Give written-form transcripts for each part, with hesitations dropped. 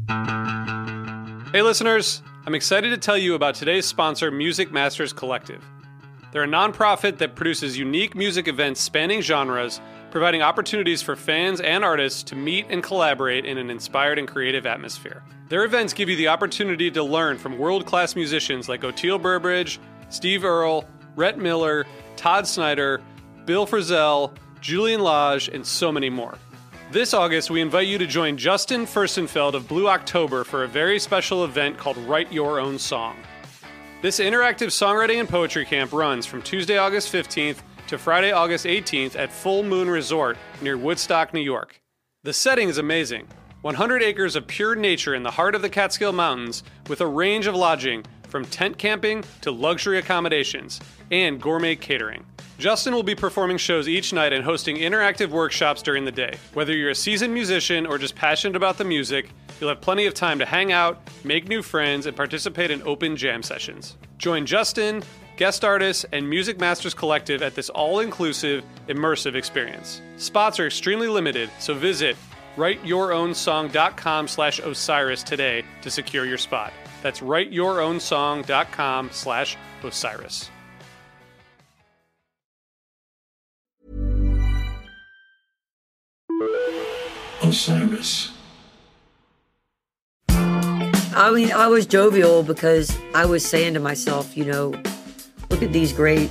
Hey listeners, I'm excited to tell you about today's sponsor, Music Masters Collective. They're a nonprofit that produces unique music events spanning genres, providing opportunities for fans and artists to meet and collaborate in an inspired and creative atmosphere. Their events give you the opportunity to learn from world-class musicians like Oteil Burbridge, Steve Earle, Rhett Miller, Todd Snyder, Bill Frisell, Julian Lage, and so many more. This August, we invite you to join Justin Furstenfeld of Blue October for a very special event called Write Your Own Song. This interactive songwriting and poetry camp runs from Tuesday, August 15th to Friday, August 18th at Full Moon Resort near Woodstock, New York. The setting is amazing. 100 acres of pure nature in the heart of the Catskill Mountains with a range of lodging from tent camping to luxury accommodations and gourmet catering. Justin will be performing shows each night and hosting interactive workshops during the day. Whether you're a seasoned musician or just passionate about the music, you'll have plenty of time to hang out, make new friends, and participate in open jam sessions. Join Justin, guest artists, and Music Masters Collective at this all-inclusive, immersive experience. Spots are extremely limited, so visit writeyourown.com/Osiris today to secure your spot. That's writeyourown.com/Osiris. Osiris. I mean, I was jovial because I was saying to myself, look at these great,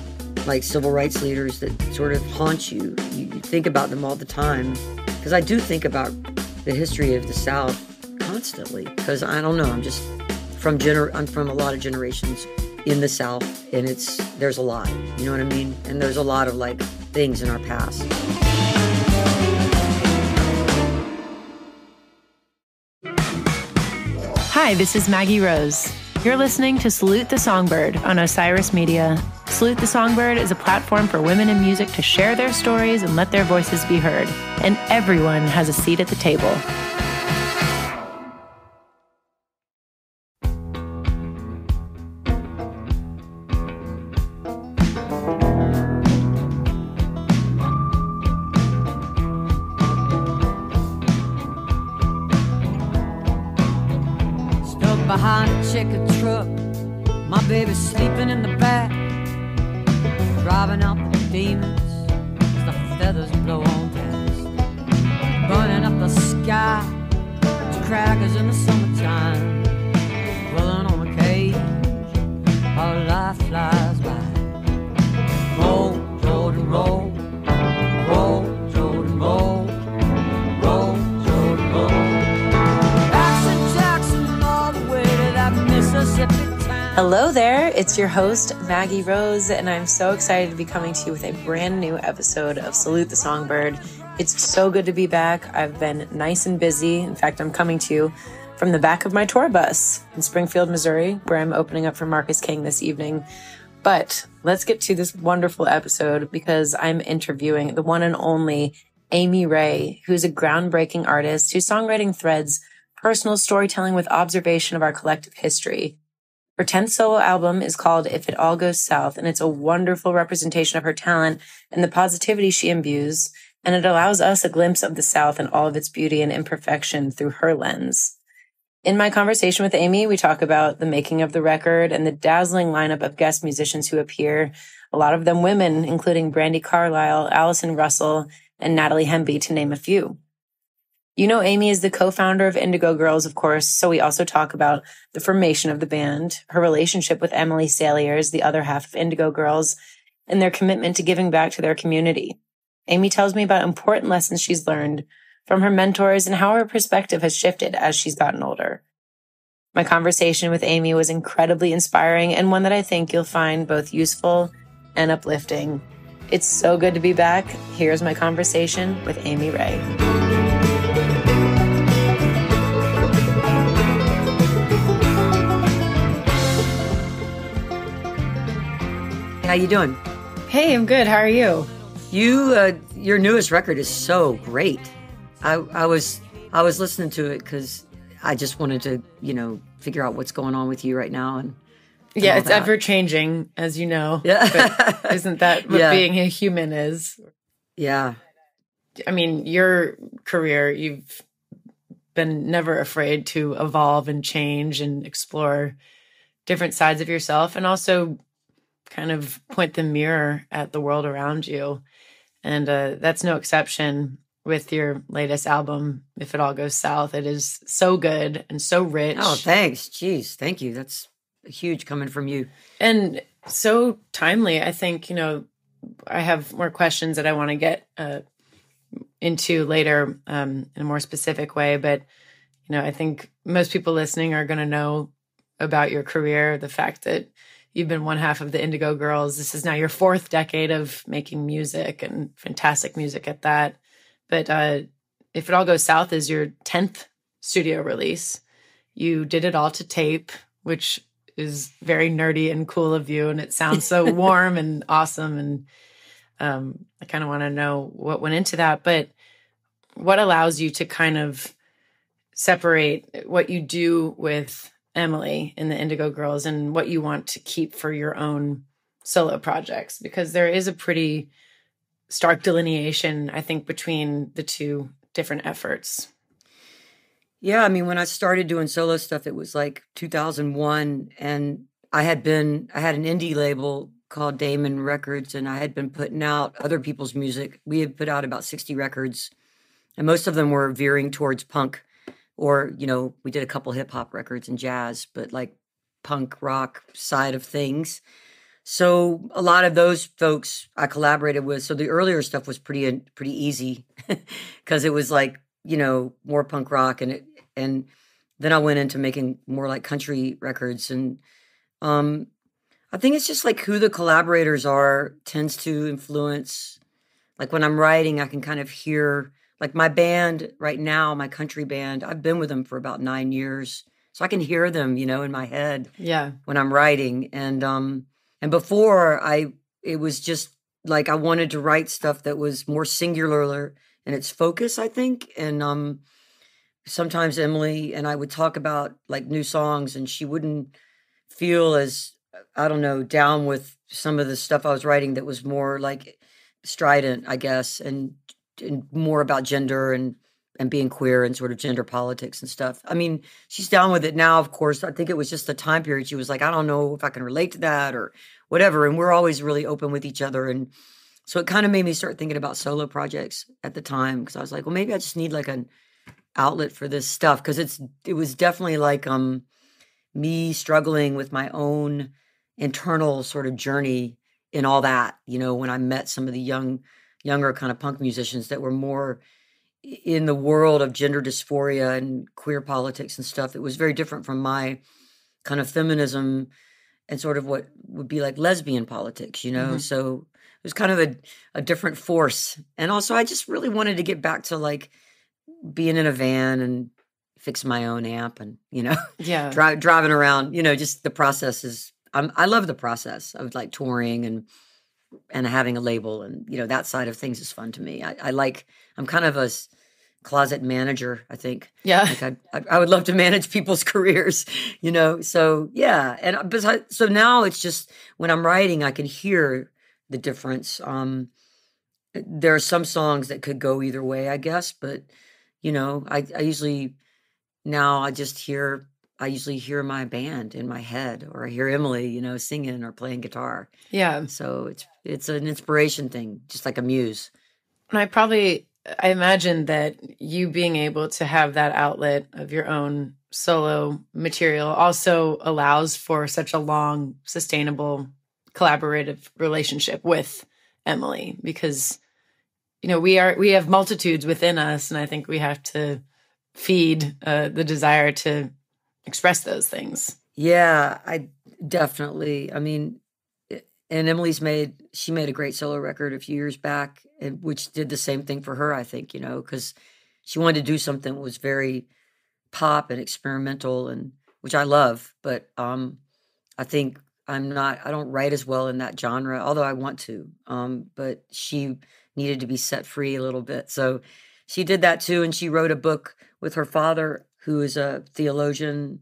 civil rights leaders that sort of haunt you. You think about them all the time. Because I do think about the history of the South constantly. Because I don't know, I'm from a lot of generations in the South, and there's a lot, you know what I mean? And there's a lot of things in our past. Hi, this is Maggie Rose. You're listening to Salute the Songbird on Osiris Media. Salute the Songbird is a platform for women in music to share their stories and let their voices be heard. And everyone has a seat at the table. Behind a checkered truck, my baby's sleeping in the back, driving out the demons as the feathers blow on past, burning up the sky as crackers in the summertime, dwelling on a cage while life flies by. Roll, Jordan, roll, roll, Jordan, roll, roll, Jordan, roll. Hello there, it's your host, Maggie Rose, and I'm so excited to be coming to you with a brand new episode of Salute the Songbird. It's so good to be back. I've been nice and busy. In fact, I'm coming to you from the back of my tour bus in Springfield, Missouri, where I'm opening up for Marcus King this evening. But let's get to this wonderful episode because I'm interviewing the one and only Amy Ray, who's a groundbreaking artist whose songwriting threads personal storytelling with observation of our collective history. Her 10th solo album is called If It All Goes South, and it's a wonderful representation of her talent and the positivity she imbues, and it allows us a glimpse of the South and all of its beauty and imperfection through her lens. In my conversation with Amy, we talk about the making of the record and the dazzling lineup of guest musicians who appear, a lot of them women, including Brandi Carlile, Allison Russell, and Natalie Hemby, to name a few. You know, Amy is the co-founder of Indigo Girls, of course, so we also talk about the formation of the band, her relationship with Emily Saliers, the other half of Indigo Girls, and their commitment to giving back to their community. Amy tells me about important lessons she's learned from her mentors and how her perspective has shifted as she's gotten older. My conversation with Amy was incredibly inspiring and one that I think you'll find both useful and uplifting. It's so good to be back. Here's my conversation with Amy Ray. How you doing? Hey, I'm good. How are you? Your newest record is so great. I was listening to it because I just wanted to, figure out what's going on with you right now. And yeah, it's ever changing, as you know. Yeah. But isn't that what being a human is? Yeah. I mean, your career, you've been never afraid to evolve and change and explore different sides of yourself, and also kind of point the mirror at the world around you. And that's no exception with your latest album, If It All Goes South. It is so good and so rich. Oh, thanks. Jeez, thank you. That's huge coming from you. And so timely. I think, I have more questions that I want to get into later in a more specific way. But, I think most people listening are going to know about your career, the fact that you've been one half of the Indigo Girls. This is now your 4th decade of making music, and fantastic music at that. But If It All Goes South is your 10th studio release. You did it all to tape, which is very nerdy and cool of you. And it sounds so warm and awesome. And I kind of want to know what went into that. But what allows you to kind of separate what you do with Emily in the Indigo Girls and what you want to keep for your own solo projects? Because there is a pretty stark delineation, I think, between the two different efforts. Yeah, I mean, when I started doing solo stuff, it was like 2001, and I had an indie label called Damon Records, and I had been putting out other people's music. We had put out about 60 records, and most of them were veering towards punk, or, we did a couple hip hop records and jazz, but like punk rock side of things. So a lot of those folks I collaborated with. So the earlier stuff was pretty easy because it was like, more punk rock, and then I went into making more like country records. And I think it's just like who the collaborators are tends to influence. Like when I'm writing, I can kind of hear, like my band right now, my country band, I've been with them for about 9 years. So I can hear them, in my head when I'm writing. And before it was just like I wanted to write stuff that was more singular in its focus, I think. And sometimes Emily and I would talk about like new songs, and she wouldn't feel as, I don't know, down with some of the stuff I was writing that was more like strident, I guess, and more about gender and being queer and sort of gender politics and stuff. I mean, she's down with it now, of course. I think it was just the time period. She was like, I don't know if I can relate to that or whatever. And we're always really open with each other. And so it kind of made me start thinking about solo projects at the time, because I was like, well, maybe I just need like an outlet for this stuff. Because it was definitely like me struggling with my own internal sort of journey in all that, when I met some of the younger kind of punk musicians that were more in the world of gender dysphoria and queer politics and stuff. It was very different from my kind of feminism and sort of what would be like lesbian politics, Mm-hmm. So it was kind of a different force. And also I just really wanted to get back to like being in a van and fixing my own amp and, driving around, just the process is, I love the process of like touring and having a label, and, that side of things is fun to me. I'm kind of a closet manager, I think. Yeah. Like I would love to manage people's careers, so yeah. And besides, so now it's just when I'm writing, I can hear the difference. There are some songs that could go either way, I guess, but I usually hear my band in my head, or I hear Emily, singing or playing guitar. Yeah. So it's an inspiration thing, just like a muse. And I imagine that you being able to have that outlet of your own solo material also allows for such a long, sustainable, collaborative relationship with Emily, because, we have multitudes within us, and I think we have to feed the desire to express those things. Yeah, I definitely, I mean, and Emily's made a great solo record a few years back, which did the same thing for her, I think, because she wanted to do something that was very pop and experimental, and which I love, but I think I don't write as well in that genre, although I want to, but she needed to be set free a little bit. So she did that too, and she wrote a book with her father, who is a theologian.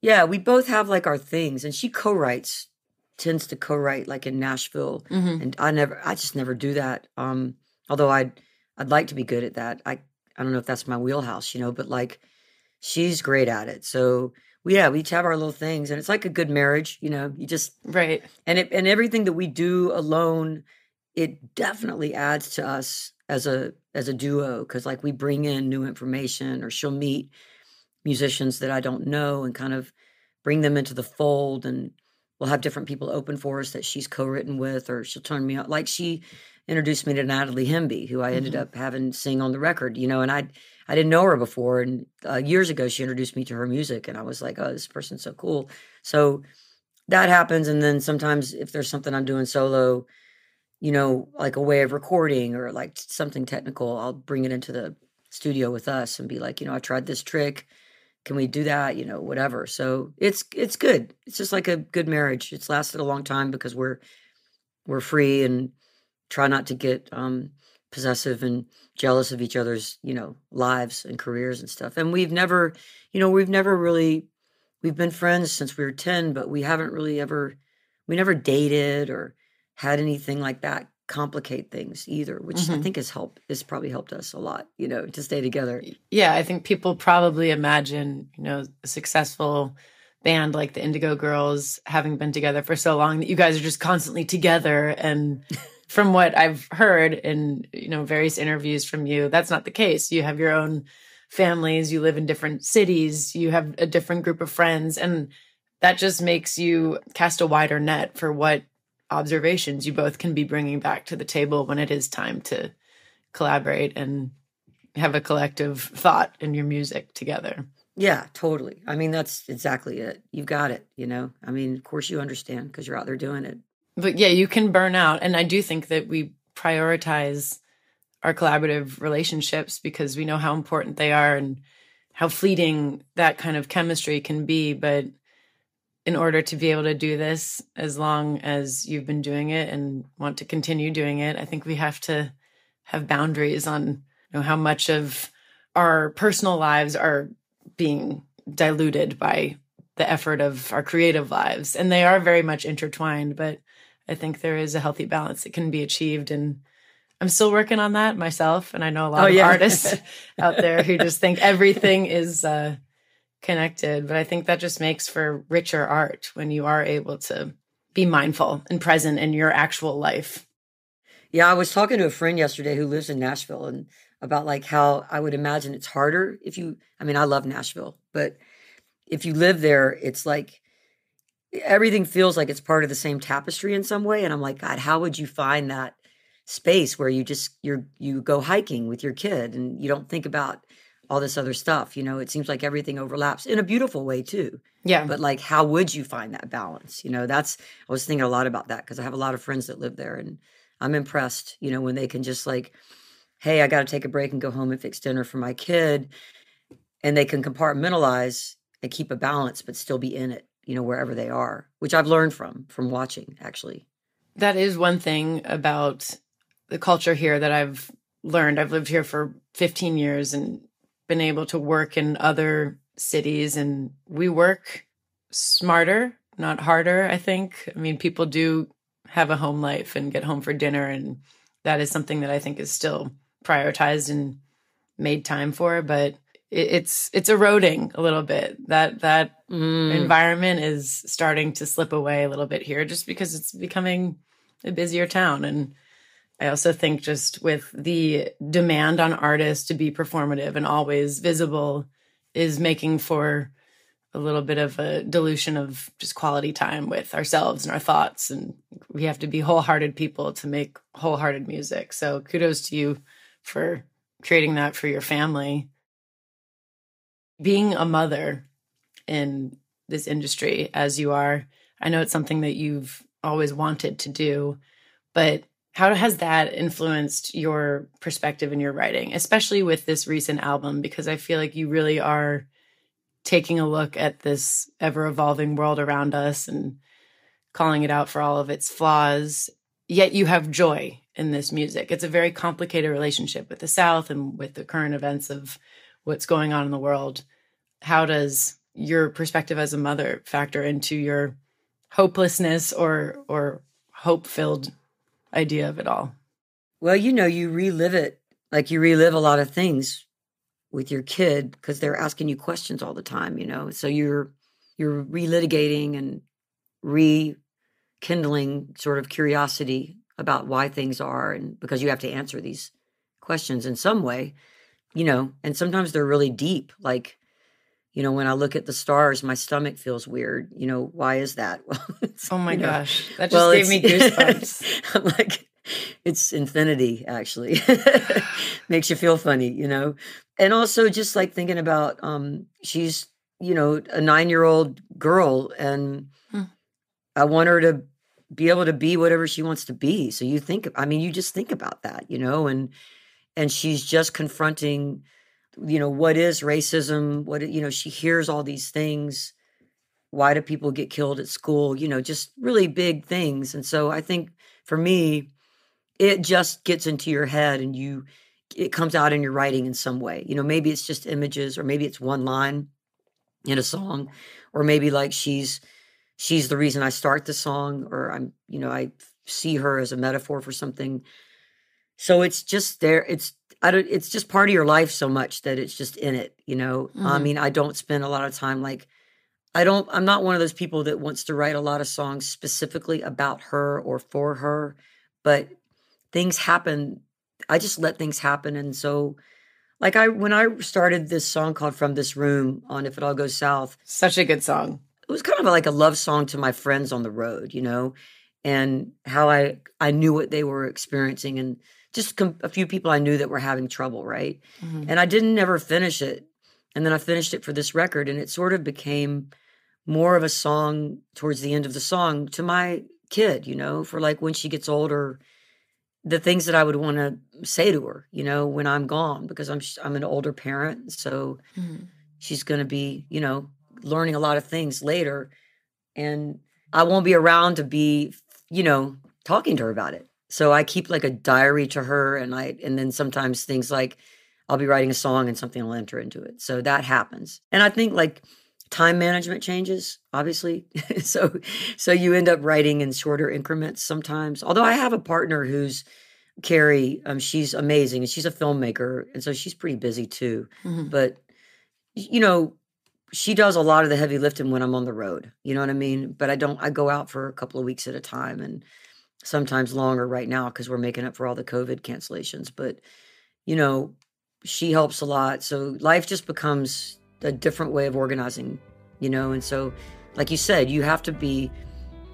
Yeah, we both have like our things, and she tends to co-write like in Nashville, and I just never do that. Although I'd like to be good at that. I don't know if that's my wheelhouse, but like she's great at it. So we each have our little things, and it's like a good marriage, you just, Right. and everything that we do alone, it definitely adds to us as a duo. Cause like we bring in new information, or she'll meet musicians that I don't know and kind of bring them into the fold, and we'll have different people open for us that she's co-written with, or she'll turn me on. Like she introduced me to Natalie Hemby, who I ended up having sing on the record, and I didn't know her before. And years ago, she introduced me to her music, and I was like, oh, this person's so cool. So that happens. And then sometimes if there's something I'm doing solo, like a way of recording or like something technical, I'll bring it into the studio with us and be like, I tried this trick. Can we do that? Whatever. So it's good. It's just like a good marriage. It's lasted a long time because we're free and try not to get possessive and jealous of each other's, lives and careers and stuff. And we've never really, we've been friends since we were 10, but we never dated or had anything like that complicate things either, which I think has probably helped us a lot, to stay together. Yeah, I think people probably imagine, a successful band like the Indigo Girls having been together for so long that you guys are just constantly together. And from what I've heard in, various interviews from you, that's not the case. You have your own families, you live in different cities, you have a different group of friends, and that just makes you cast a wider net for what observations you both can be bringing back to the table when it is time to collaborate and have a collective thought in your music together. Yeah, totally. I mean, that's exactly it. You've got it, I mean, of course you understand because you're out there doing it. But yeah, you can burn out. And I do think that we prioritize our collaborative relationships because we know how important they are and how fleeting that kind of chemistry can be. But in order to be able to do this, as long as you've been doing it and want to continue doing it, I think we have to have boundaries on how much of our personal lives are being diluted by the effort of our creative lives. And they are very much intertwined, but I think there is a healthy balance that can be achieved. And I'm still working on that myself. And I know a lot of artists out there who just think everything is connected. But I think that just makes for richer art when you are able to be mindful and present in your actual life. Yeah, I was talking to a friend yesterday who lives in Nashville, and about like how I would imagine it's harder I love Nashville, but if you live there, it's like everything feels like it's part of the same tapestry in some way. And I'm like, God, how would you find that space where you go hiking with your kid and you don't think about all this other stuff? It seems like everything overlaps in a beautiful way too. Yeah. But like, how would you find that balance? I was thinking a lot about that because I have a lot of friends that live there, and I'm impressed, when they can just like, hey, I got to take a break and go home and fix dinner for my kid. And they can compartmentalize and keep a balance, but still be in it, wherever they are, which I've learned from watching, actually. That is one thing about the culture here that I've learned. I've lived here for 15 years and been able to work in other cities, and we work smarter, not harder, I think. I mean, people do have a home life and get home for dinner, and that is something that I think is still prioritized and made time for, but it's eroding a little bit. That environment is starting to slip away a little bit here just because it's becoming a busier town. And I also think just with the demand on artists to be performative and always visible is making for a little bit of a dilution of just quality time with ourselves and our thoughts. And we have to be wholehearted people to make wholehearted music. So kudos to you for creating that for your family. Being a mother in this industry as you are, I know it's something that you've always wanted to do, but how has that influenced your perspective in your writing, especially with this recent album? Because I feel like you really are taking a look at this ever-evolving world around us and calling it out for all of its flaws, yet you have joy in this music. It's a very complicated relationship with the South and with the current events of what's going on in the world. How does your perspective as a mother factor into your hopelessness or hope-filled idea of it all? Well, you relive it. Like you relive a lot of things with your kid because they're asking you questions all the time, you know? So you're relitigating and rekindling sort of curiosity about why things are, and because you have to answer these questions in some way, you know, and sometimes they're really deep. Like, you know, when I look at the stars, my stomach feels weird. You know, why is that? Well, oh my gosh, that just gave me goosebumps. I'm like, it's infinity, actually. Makes you feel funny, you know? And also just like thinking about, she's, you know, a 9-year-old girl, and I want her to be able to be whatever she wants to be. So you think, I mean, you just think about that, you know, and she's just confronting, you know, what is racism? What, you know, she hears all these things. Why do people get killed at school? You know, just really big things. And so I think for me, it just gets into your head, and it comes out in your writing in some way. You know, maybe it's just images, or maybe it's one line in a song, or maybe like she's the reason I start the song, or you know, I see her as a metaphor for something. So it's just there. It's just part of your life so much that it's just in it, you know? I mean, I don't spend a lot of time, like, I'm not one of those people that wants to write a lot of songs specifically about her or for her, but things happen. I just let things happen. And so like when I started this song called From This Room on If It All Goes South. Such a good song. It was kind of like a love song to my friends on the road, you know, and how I knew what they were experiencing, and just a few people I knew that were having trouble, right? And I didn't ever finish it. And then I finished it for this record, and it sort of became more of a song towards the end of the song to my kid, you know, for like when she gets older, the things that I would want to say to her, you know, when I'm gone, because I'm an older parent. So she's going to be, you know, learning a lot of things later, and I won't be around to be, you know, talking to her about it. So I keep like a diary to her, and then sometimes things like I'll be writing a song and something will enter into it. So that happens. And I think like time management changes, obviously. so you end up writing in shorter increments sometimes. Although I have a partner who's Carrie, she's amazing, and she's a filmmaker, and so she's pretty busy too. But you know, she does a lot of the heavy lifting when I'm on the road. You know what I mean? But I go out for a couple of weeks at a time, and sometimes longer right now because we're making up for all the COVID cancellations. But, you know, she helps a lot. So life just becomes a different way of organizing, you know? And so, like you said, you have to be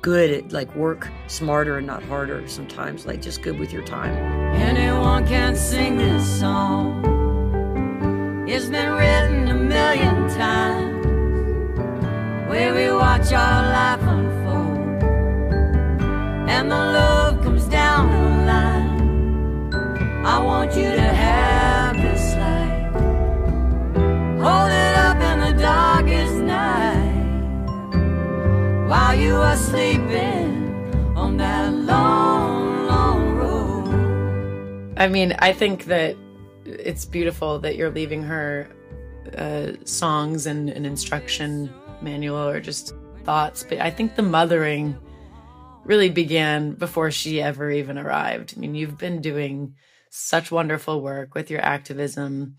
good at like work smarter and not harder sometimes, like just good with your time. Anyone can sing this song. It's been written a million times, where we watch our life unfold, and the love comes down the line. I want you to have this light, hold it up in the darkest night, while you are sleeping on that long, long road. I mean, I think that it's beautiful that you're leaving her songs and an instruction manual or just thoughts, but I think the mothering really began before she ever even arrived. I mean, you've been doing such wonderful work with your activism,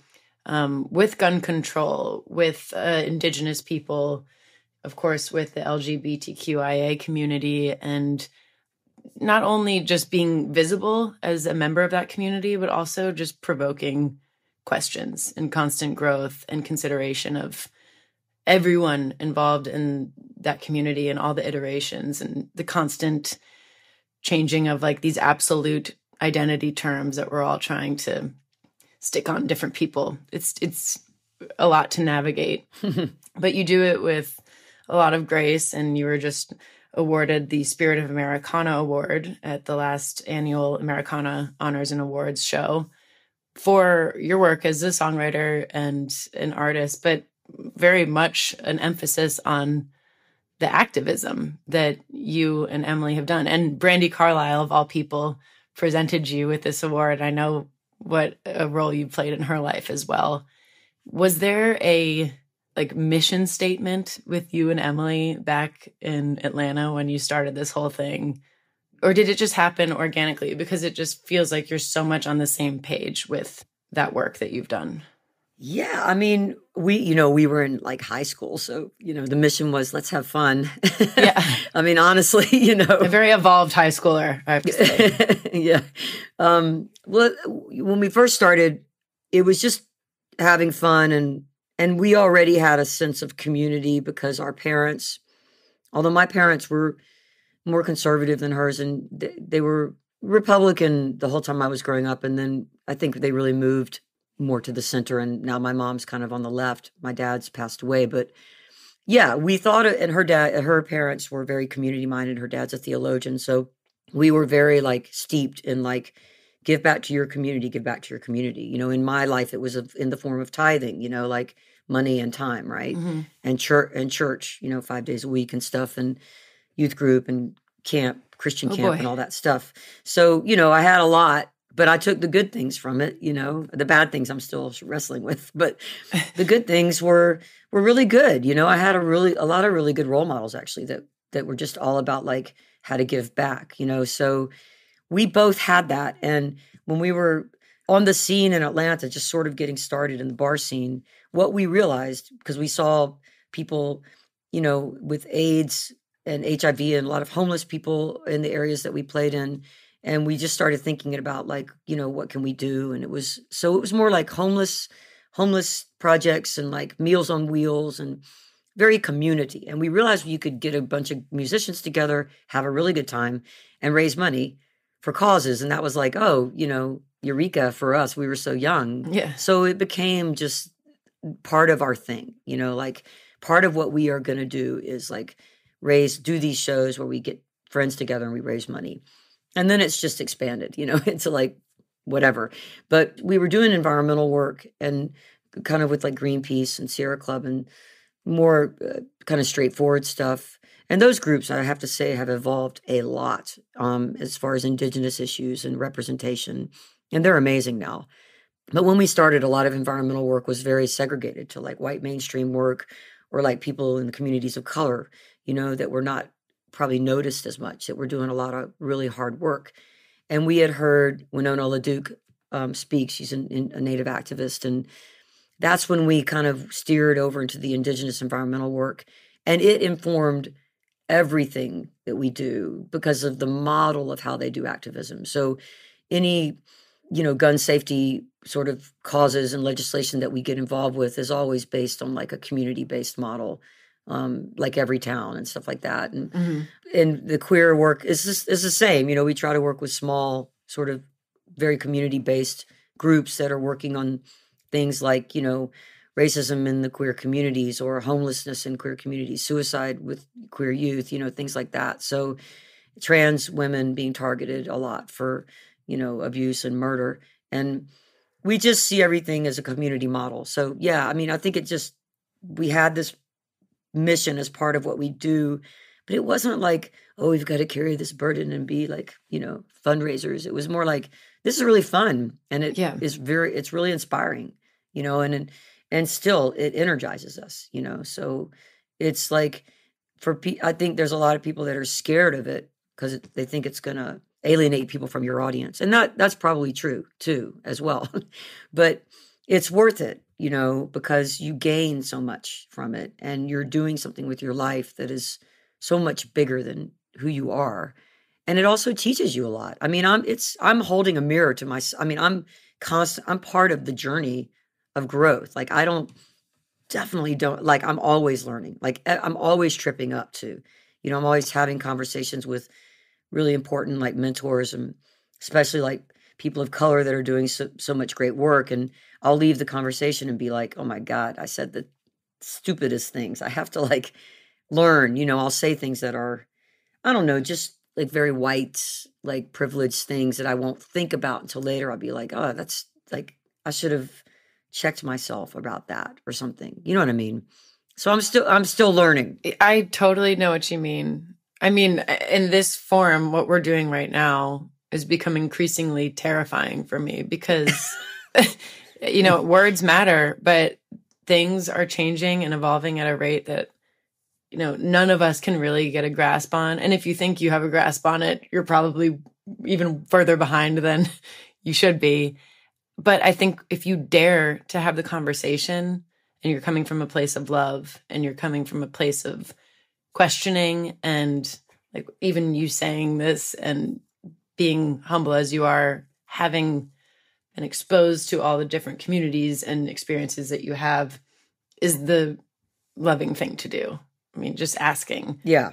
with gun control, with Indigenous people, of course, with the LGBTQIA community, and not only just being visible as a member of that community, but also just provoking questions and constant growth and consideration of everyone involved in that community and all the iterations and the constant changing of like these absolute identity terms that we're all trying to stick on different people. It's a lot to navigate, but you do it with a lot of grace, and you were just awarded the Spirit of Americana Award at the last annual Americana Honors and Awards show for your work as a songwriter and an artist, but very much an emphasis on the activism that you and Emily have done. And Brandi Carlile, of all people, presented you with this award. I know what a role you played in her life as well. Was there a mission statement with you and Emily back in Atlanta when you started this whole thing? Or did it just happen organically? Because it just feels like you're so much on the same page with that work that you've done. Yeah, I mean, we were in like high school, so the mission was let's have fun. Yeah. I mean, honestly, A very evolved high schooler, I have to say. Yeah. Well, when we first started, it was just having fun, and we already had a sense of community because our parents, although my parents were more conservative than hers, and they were Republican the whole time I was growing up, and then I think they really moved more to the center, and now my mom's kind of on the left. My dad's passed away, but yeah, we thought, and her parents were very community minded. Her dad's a theologian, so we were very like steeped in like give back to your community, give back to your community. In my life, it was in the form of tithing, like money and time, right? Mm-hmm. And church, 5 days a week and stuff, and youth group and camp, Christian camp, and all that stuff. So I had a lot. But I took the good things from it, The bad things I'm still wrestling with, but the good things were really good. I had a lot of really good role models actually that were just all about like how to give back. So we both had that. And when we were on the scene in Atlanta, just sort of getting started in the bar scene, what we realized, because we saw people, with AIDS and HIV and a lot of homeless people in the areas that we played in. And we just started thinking about like, what can we do? And it was more like homeless projects and like Meals on Wheels and very community. And we realized you could get a bunch of musicians together, have a really good time and raise money for causes. And that was like, eureka for us. We were so young. Yeah. So it became just part of our thing, like part of what we are going to do is like do these shows where we get friends together and we raise money. And then it's just expanded, into like whatever. But we were doing environmental work and kind of with like Greenpeace and Sierra Club and more kind of straightforward stuff. And those groups, I have to say, have evolved a lot as far as indigenous issues and representation. And they're amazing now. But when we started, a lot of environmental work was very segregated to like white mainstream work or like people in the communities of color, that were not probably noticed as much, that we're doing a lot of really hard work. And we had heard Winona LaDuke speak. She's a Native activist. And that's when we kind of steered over into the indigenous environmental work. And it informed everything that we do because of the model of how they do activism. So any, gun safety sort of causes and legislation that we get involved with is always based on like a community-based model. Like Everytown and stuff like that. And and the queer work is the same. We try to work with small, sort of very community-based groups that are working on things like, racism in the queer communities or homelessness in queer communities, suicide with queer youth, things like that. So trans women being targeted a lot for, abuse and murder. And we just see everything as a community model. So, yeah, I mean, I think we had this mission as part of what we do, but it wasn't like, oh, we've got to carry this burden and be like, fundraisers. It was more like, this is really fun. And it's really inspiring, and still it energizes us, so it's like I think there's a lot of people that are scared of it because they think it's going to alienate people from your audience. And that's probably true too, as well. But it's worth it, because you gain so much from it and you're doing something with your life that is so much bigger than who you are. And it also teaches you a lot. I mean, I'm holding a mirror to myself. I mean, I'm part of the journey of growth. Like I'm always learning. Like I'm always tripping up too. I'm always having conversations with really important like mentors and especially like people of color that are doing so much great work. And I'll leave the conversation and be like, oh my God, I said the stupidest things. I have to like learn, I'll say things that are, I don't know, just like very white, like privileged things that I won't think about until later. I'll be like, oh, that's like, I should have checked myself about that or something. You know what I mean? So I'm still learning. I totally know what you mean. I mean, in this form, what we're doing right now is becoming increasingly terrifying for me because, words matter, but things are changing and evolving at a rate that, none of us can really get a grasp on. And if you think you have a grasp on it, you're probably even further behind than you should be. But I think if you dare to have the conversation and you're coming from a place of love and you're coming from a place of questioning and like even you saying this and being humble as you are, having been exposed to all the different communities and experiences that you have is the loving thing to do. I mean, just asking. Yeah.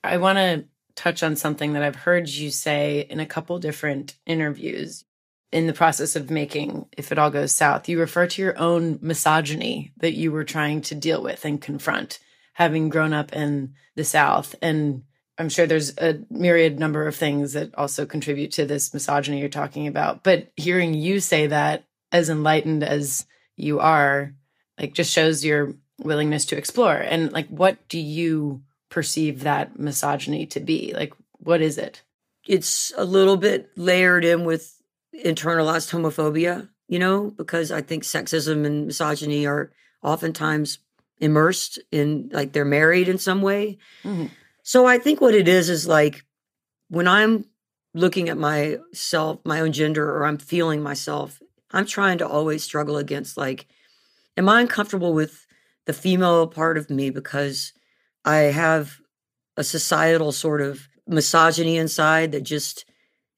I want to touch on something that I've heard you say in a couple different interviews. In the process of making If It All Goes South, you refer to your own misogyny that you were trying to deal with and confront, having grown up in the South. And I'm sure there's a myriad number of things that also contribute to this misogyny you're talking about. But hearing you say that, as enlightened as you are, like just shows your willingness to explore. And like, what do you perceive that misogyny to be? Like, what is it? It's a little bit layered in with internalized homophobia, you know, because I think sexism and misogyny are oftentimes immersed in, like, they're married in some way. Mm-hmm. So I think what it is like when I'm looking at myself, my own gender, or I'm feeling myself, I'm trying to always struggle against, like, am I uncomfortable with the female part of me because I have a societal sort of misogyny inside that just,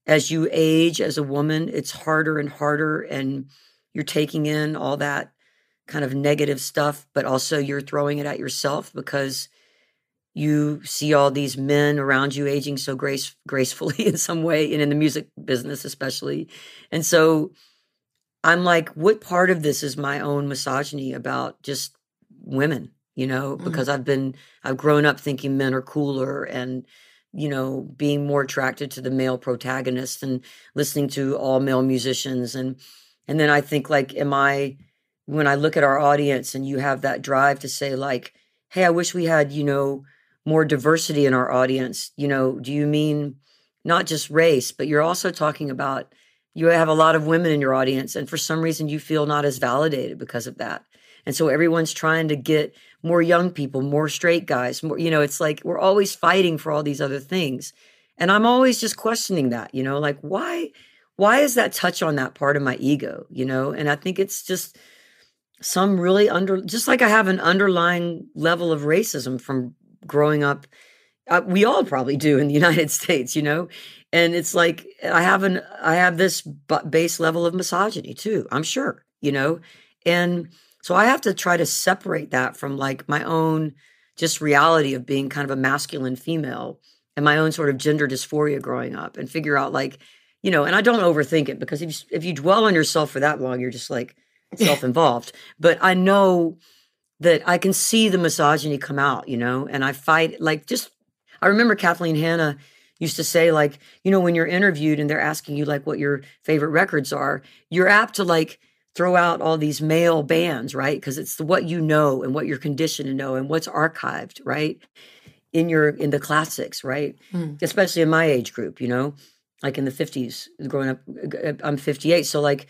as you age as a woman, it's harder and harder, and you're taking in all that kind of negative stuff, but also you're throwing it at yourself because you see all these men around you aging so gracefully in some way, and in the music business especially. And so I'm like, what part of this is my own misogyny about just women, you know, because I've grown up thinking men are cooler and, you know, being more attracted to the male protagonist and listening to all male musicians. And then I think, like, when I look at our audience and you have that drive to say, like, hey, I wish we had, you know, more diversity in our audience, you know, do you mean not just race, but you're also talking about, you have a lot of women in your audience, and for some reason you feel not as validated because of that. And so everyone's trying to get more young people, more straight guys, more, you know, it's like we're always fighting for all these other things. And I'm always just questioning that, you know, like, why is that touch on that part of my ego, you know? And I think it's just some really just like I have an underlying level of racism from growing up. We all probably do in the United States, you know? And it's like, I have this base level of misogyny too, I'm sure, you know? And so I have to try to separate that from, like, my own just reality of being kind of a masculine female and my own sort of gender dysphoria growing up, and figure out, like, you know, and I don't overthink it, because if you dwell on yourself for that long, you're just like self-involved. But I know that I can see the misogyny come out, you know, and I fight, like, I remember Kathleen Hanna used to say, like, you know, when you're interviewed and they're asking you, like, what your favorite records are, you're apt to, like, throw out all these male bands, right? Because it's what you know and what you're conditioned to know and what's archived, right? In the classics, right? Especially in my age group, you know, like in the 50s, growing up, I'm 58. So, like,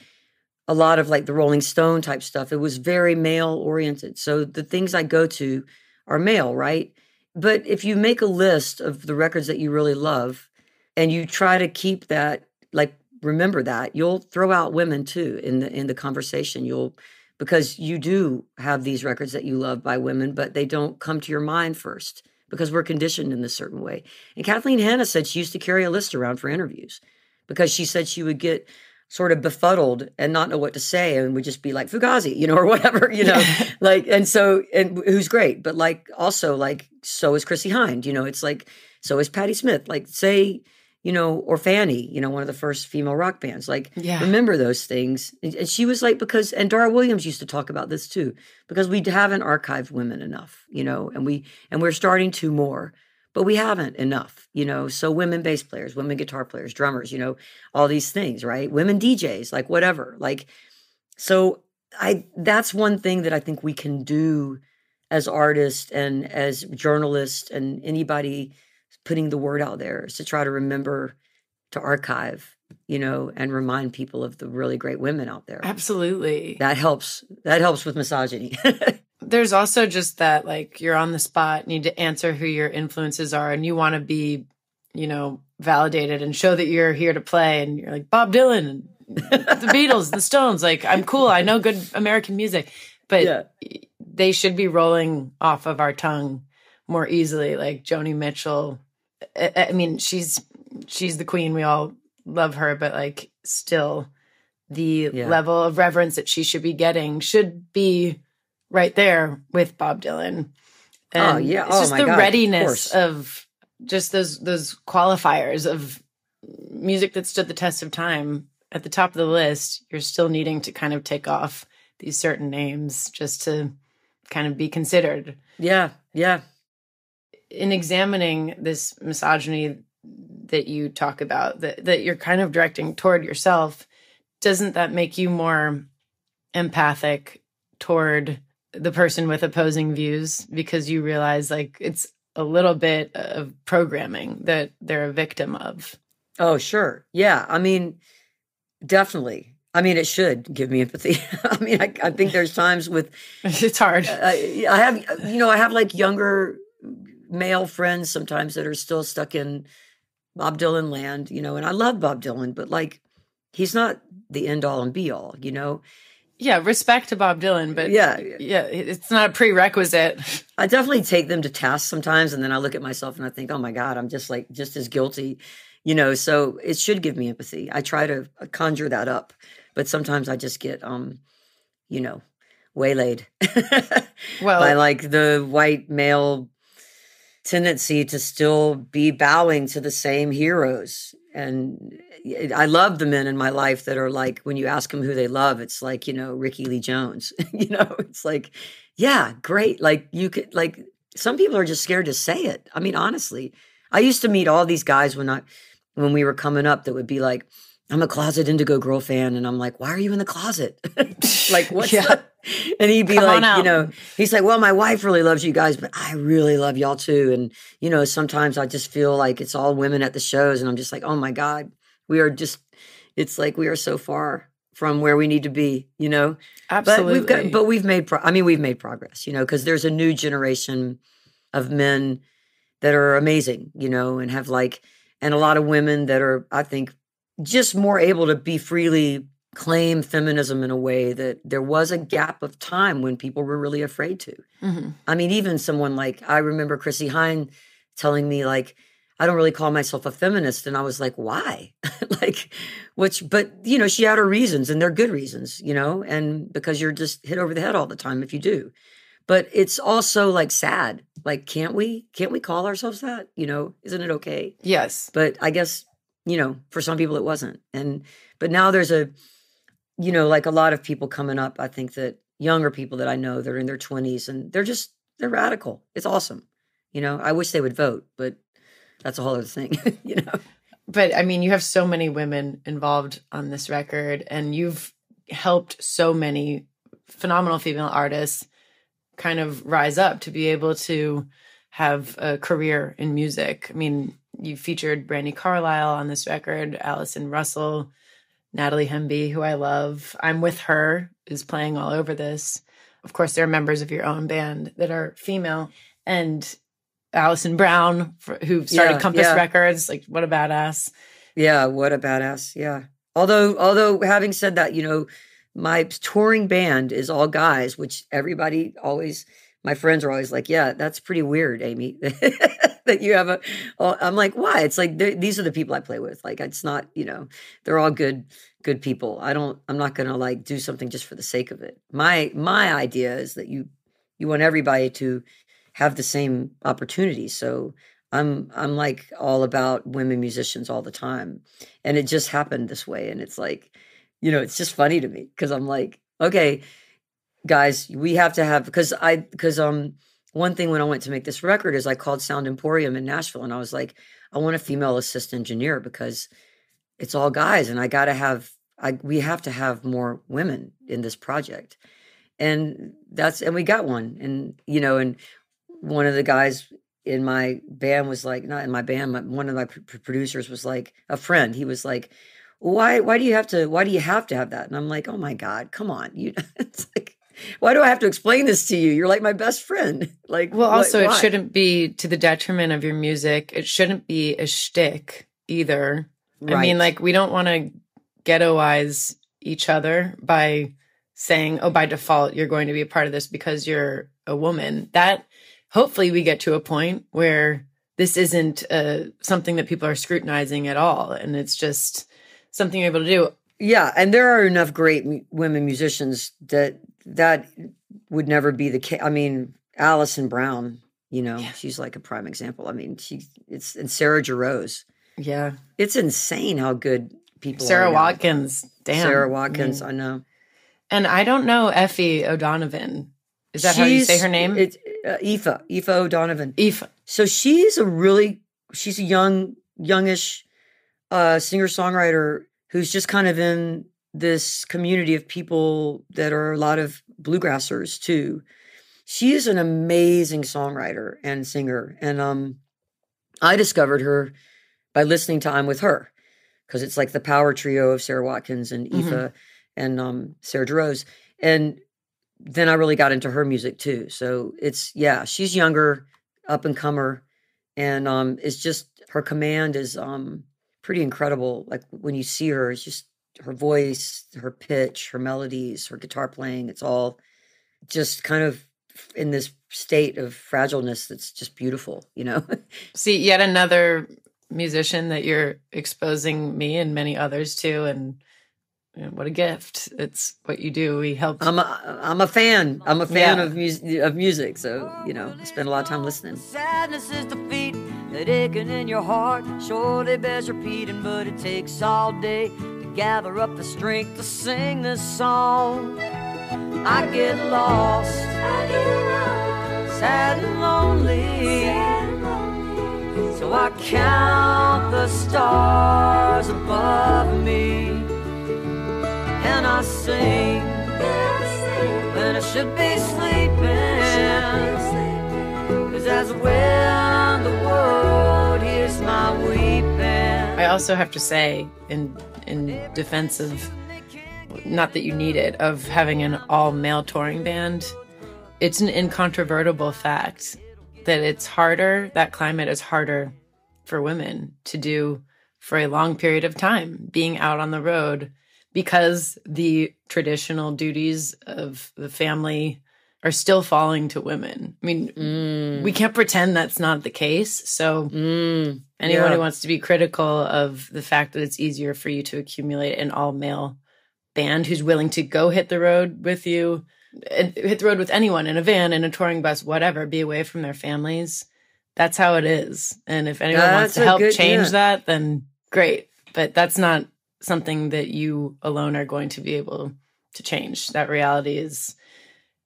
a lot of, like, the Rolling Stone type stuff, it was very male oriented. So the things I go to are male, right? But if you make a list of the records that you really love and you try to keep that, like, remember that, you'll throw out women too in the conversation. Because you do have these records that you love by women, but they don't come to your mind first because we're conditioned in this certain way. And Kathleen Hanna said she used to carry a list around for interviews because she said she would get sort of befuddled and not know what to say, and would just be like, Fugazi, you know, or whatever, you know, like, and who's great, but, like, also, like, so is Chrissie Hynde, you know, it's like, so is Patti Smith, like, say, you know, or Fanny, you know, one of the first female rock bands, like, remember those things. And she was like, and Dara Williams used to talk about this too, because we haven't archived women enough, you know, and we're starting to more, but we haven't enough, you know. So women bass players, women guitar players, drummers, you know, all these things, right? Women DJs, like, whatever. Like, so that's one thing that I think we can do as artists and as journalists and anybody putting the word out there, is to try to remember to archive, you know, and remind people of the really great women out there. Absolutely. That helps with misogyny. There's also just that, like, you're on the spot, need to answer who your influences are, and you want to be, you know, validated and show that you're here to play, and you're like Bob Dylan, and the Beatles, the Stones. Like, I'm cool. I know good American music, but they should be rolling off of our tongue more easily. Like Joni Mitchell. I mean, she's the queen. We all love her, but like still the level of reverence that she should be getting should be right there with Bob Dylan. And it's just the readiness of just those qualifiers of music that stood the test of time. At the top of the list, you're still needing to kind of take off these certain names just to kind of be considered. Yeah. In examining this misogyny that you talk about, that you're kind of directing toward yourself, doesn't that make you more empathic toward the person with opposing views? Because you realize like it's a little bit of programming that they're a victim of. Oh, sure. Yeah. I mean, definitely. I mean, it should give me empathy. I mean, I think there's times with... It's hard. I have like younger male friends sometimes that are still stuck in Bob Dylan land, and I love Bob Dylan, but like, he's not the end all and be all, Yeah, respect to Bob Dylan, but yeah, it's not a prerequisite. I definitely take them to task sometimes, and then I look at myself and I think, oh my God, I'm just as guilty, so it should give me empathy. I try to conjure that up, but sometimes I just get, waylaid by like the white male tendency to still be bowing to the same heroes. And I love the men in my life that are like, when you ask them who they love, it's like, Ricky Lee Jones, it's like, yeah, great. Like you could, like, some people are just scared to say it. I mean, honestly, I used to meet all these guys when we were coming up that would be like, I'm a closet Indigo Girl fan. And I'm like, why are you in the closet? Like, what's up? And he'd be like, he's like, well, my wife really loves you guys, but I really love y'all too. And, sometimes I just feel like it's all women at the shows. And I'm just like, oh my God, it's like we are so far from where we need to be, Absolutely. But we've made progress, because there's a new generation of men that are amazing, and have and a lot of women that are, I think, just more able to be freely claim feminism in a way that there was a gap of time when people were really afraid to. Mm-hmm. I mean, even someone like, I remember Chrissy Hine telling me like, I don't really call myself a feminist. And I was like, why? But she had her reasons, and they're good reasons, and because you're just hit over the head all the time if you do. But it's also like sad. Like, can't we call ourselves that? Isn't it okay? Yes. But I guess, for some people it wasn't. But now there's like a lot of people coming up, I think, that younger people that I know, they're in their 20s and they're radical. It's awesome. I wish they would vote, but that's a whole other thing, But I mean, you have so many women involved on this record, and you've helped so many phenomenal female artists kind of rise up to be able to have a career in music. I mean, you featured Brandi Carlile on this record, Allison Russell, Natalie Hemby, who I love. I'm With Her is playing all over this. Of course, there are members of your own band that are female. And Alison Brown, who started Compass Records. Like, what a badass. Yeah, what a badass. Yeah. Although having said that, my touring band is all guys, which my friends are always like, yeah, that's pretty weird, Amy, that you have I'm like, why? It's like, these are the people I play with. Like, it's not, they're all good people. I'm not going to like do something just for the sake of it. My idea is that you want everybody to have the same opportunities. So I'm like all about women musicians all the time. And it just happened this way. And it's like, it's just funny to me because I'm like, okay, guys, we have to have, because one thing when I went to make this record is I called Sound Emporium in Nashville, and I was like, I want a female assist engineer because it's all guys, and we have to have more women in this project. And we got one. And, and one of the guys in my band was like, not in my band, but one of my producers was like a friend. He was like, why do you have to have that? And I'm like, oh my God, come on. It's like, why do I have to explain this to you? You're like my best friend. Like, well, also it shouldn't be to the detriment of your music. It shouldn't be a shtick either. Right. I mean, like, we don't want to ghettoize each other by saying, oh, by default, you're going to be a part of this because you're a woman. That hopefully we get to a point where this isn't something that people are scrutinizing at all. And it's just something you're able to do. Yeah. And there are enough great women musicians that would never be the case. I mean, Alison Brown, she's like a prime example. I mean, and Sarah Jarosz. Yeah. It's insane how good people Sarah are. Watkins. Damn. Sarah Watkins, I know. And I don't know Effie O'Donovan. Is that how you say her name? It's Aoife O'Donovan. Aoife. So she's a youngish singer-songwriter who's just kind of in this community of people that are a lot of bluegrassers too. She is an amazing songwriter and singer. And I discovered her by listening to I'm With Her, because it's like the power trio of Sarah Watkins and Aoife and Sarah Jarosz. And then I really got into her music too. So she's younger, up and comer. And it's just, her command is pretty incredible. Like when you see her, it's just her voice, her pitch, her melodies, her guitar playing. It's all just kind of in this state of fragileness that's just beautiful, See, yet another musician that you're exposing me and many others to, and what a gift. It's what you do. We help. I'm a fan. I'm a fan of music. So, I spend a lot of time listening. Sadness is defeat, that aching in your heart surely bears repeating, but it takes all day to gather up the strength to sing this song. I get lost, sad and lonely, so I count the stars above me, and I sing when I should be sleeping, 'cause as when the world hears my weeping. I also have to say, in defense of, not that you need it, of having an all-male touring band, it's an incontrovertible fact that it's harder, that climate is harder for women to do for a long period of time, being out on the road, because the traditional duties of the family are still falling to women. I mean, we can't pretend that's not the case. So anyone who wants to be critical of the fact that it's easier for you to accumulate an all-male band who's willing to go hit the road with you, and hit the road with anyone in a van, in a touring bus, whatever, be away from their families. That's how it is. And if anyone wants to help change that, then great. But that's not something that you alone are going to be able to change. That reality is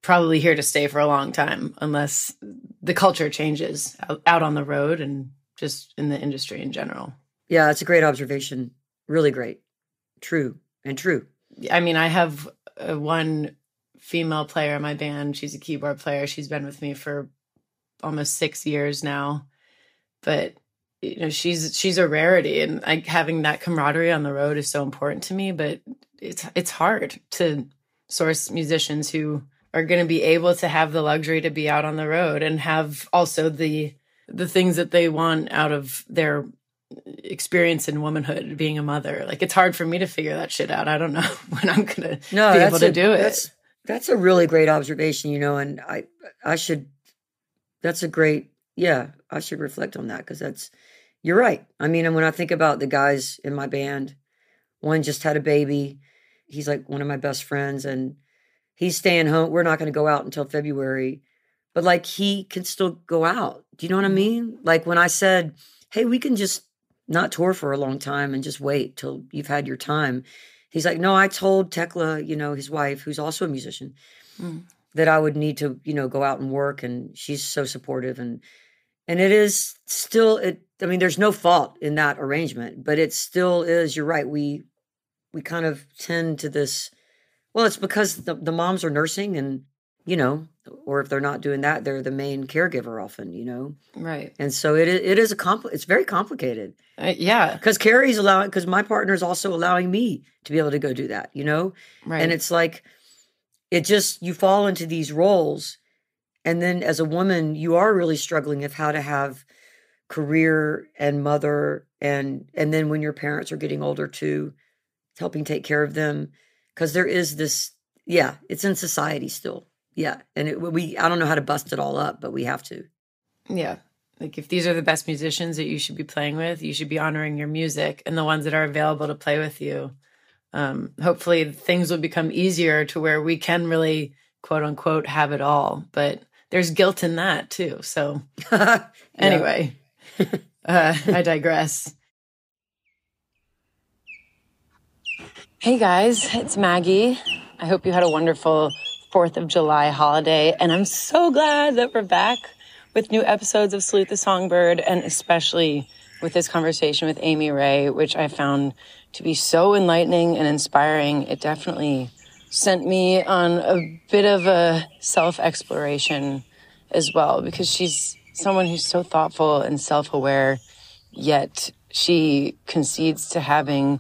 probably here to stay for a long time, unless the culture changes out on the road and just in the industry in general. Yeah, it's a great observation. Really great. True. I mean, I have one female player in my band. She's a keyboard player. She's been with me for almost 6 years now. But she's a rarity, and having that camaraderie on the road is so important to me. But it's hard to source musicians who are going to be able to have the luxury to be out on the road and have also the things that they want out of their experience in womanhood, being a mother. Like, it's hard for me to figure that shit out. I don't know when I'm going to be able to do it. That's a really great observation, and I should reflect on that, because you're right. I mean, and when I think about the guys in my band, one just had a baby. He's like one of my best friends, and he's staying home. We're not going to go out until February, but like, he can still go out. Do you know what I mean? Like, when I said, hey, we can just not tour for a long time and just wait till you've had your time. He's like, no, I told Tekla, his wife, who's also a musician, that I would need to, go out and work. And she's so supportive. And it is still, there's no fault in that arrangement, but it still is, you're right. We kind of tend to this, well, it's because the moms are nursing and, or if they're not doing that, they're the main caregiver often, Right. And so it's very complicated. Yeah. Because my partner is also allowing me to be able to go do that, Right. And it's like, you fall into these roles. And then as a woman, you are really struggling of how to have career and mother. And then when your parents are getting older too, helping take care of them. Because there is this, yeah, it's in society still. Yeah. And I don't know how to bust it all up, but we have to. Yeah. Like if these are the best musicians that you should be playing with, you should be honoring your music and the ones that are available to play with you. Hopefully things will become easier to where we can really, quote unquote, have it all. But there's guilt in that too. So anyway, I digress. Hey guys, it's Maggie. I hope you had a wonderful 4th of July holiday. And I'm so glad that we're back with new episodes of Salute the Songbird, and especially with this conversation with Amy Ray, which I found to be so enlightening and inspiring. It definitely sent me on a bit of a self-exploration as well, because she's someone who's so thoughtful and self-aware, yet she concedes to having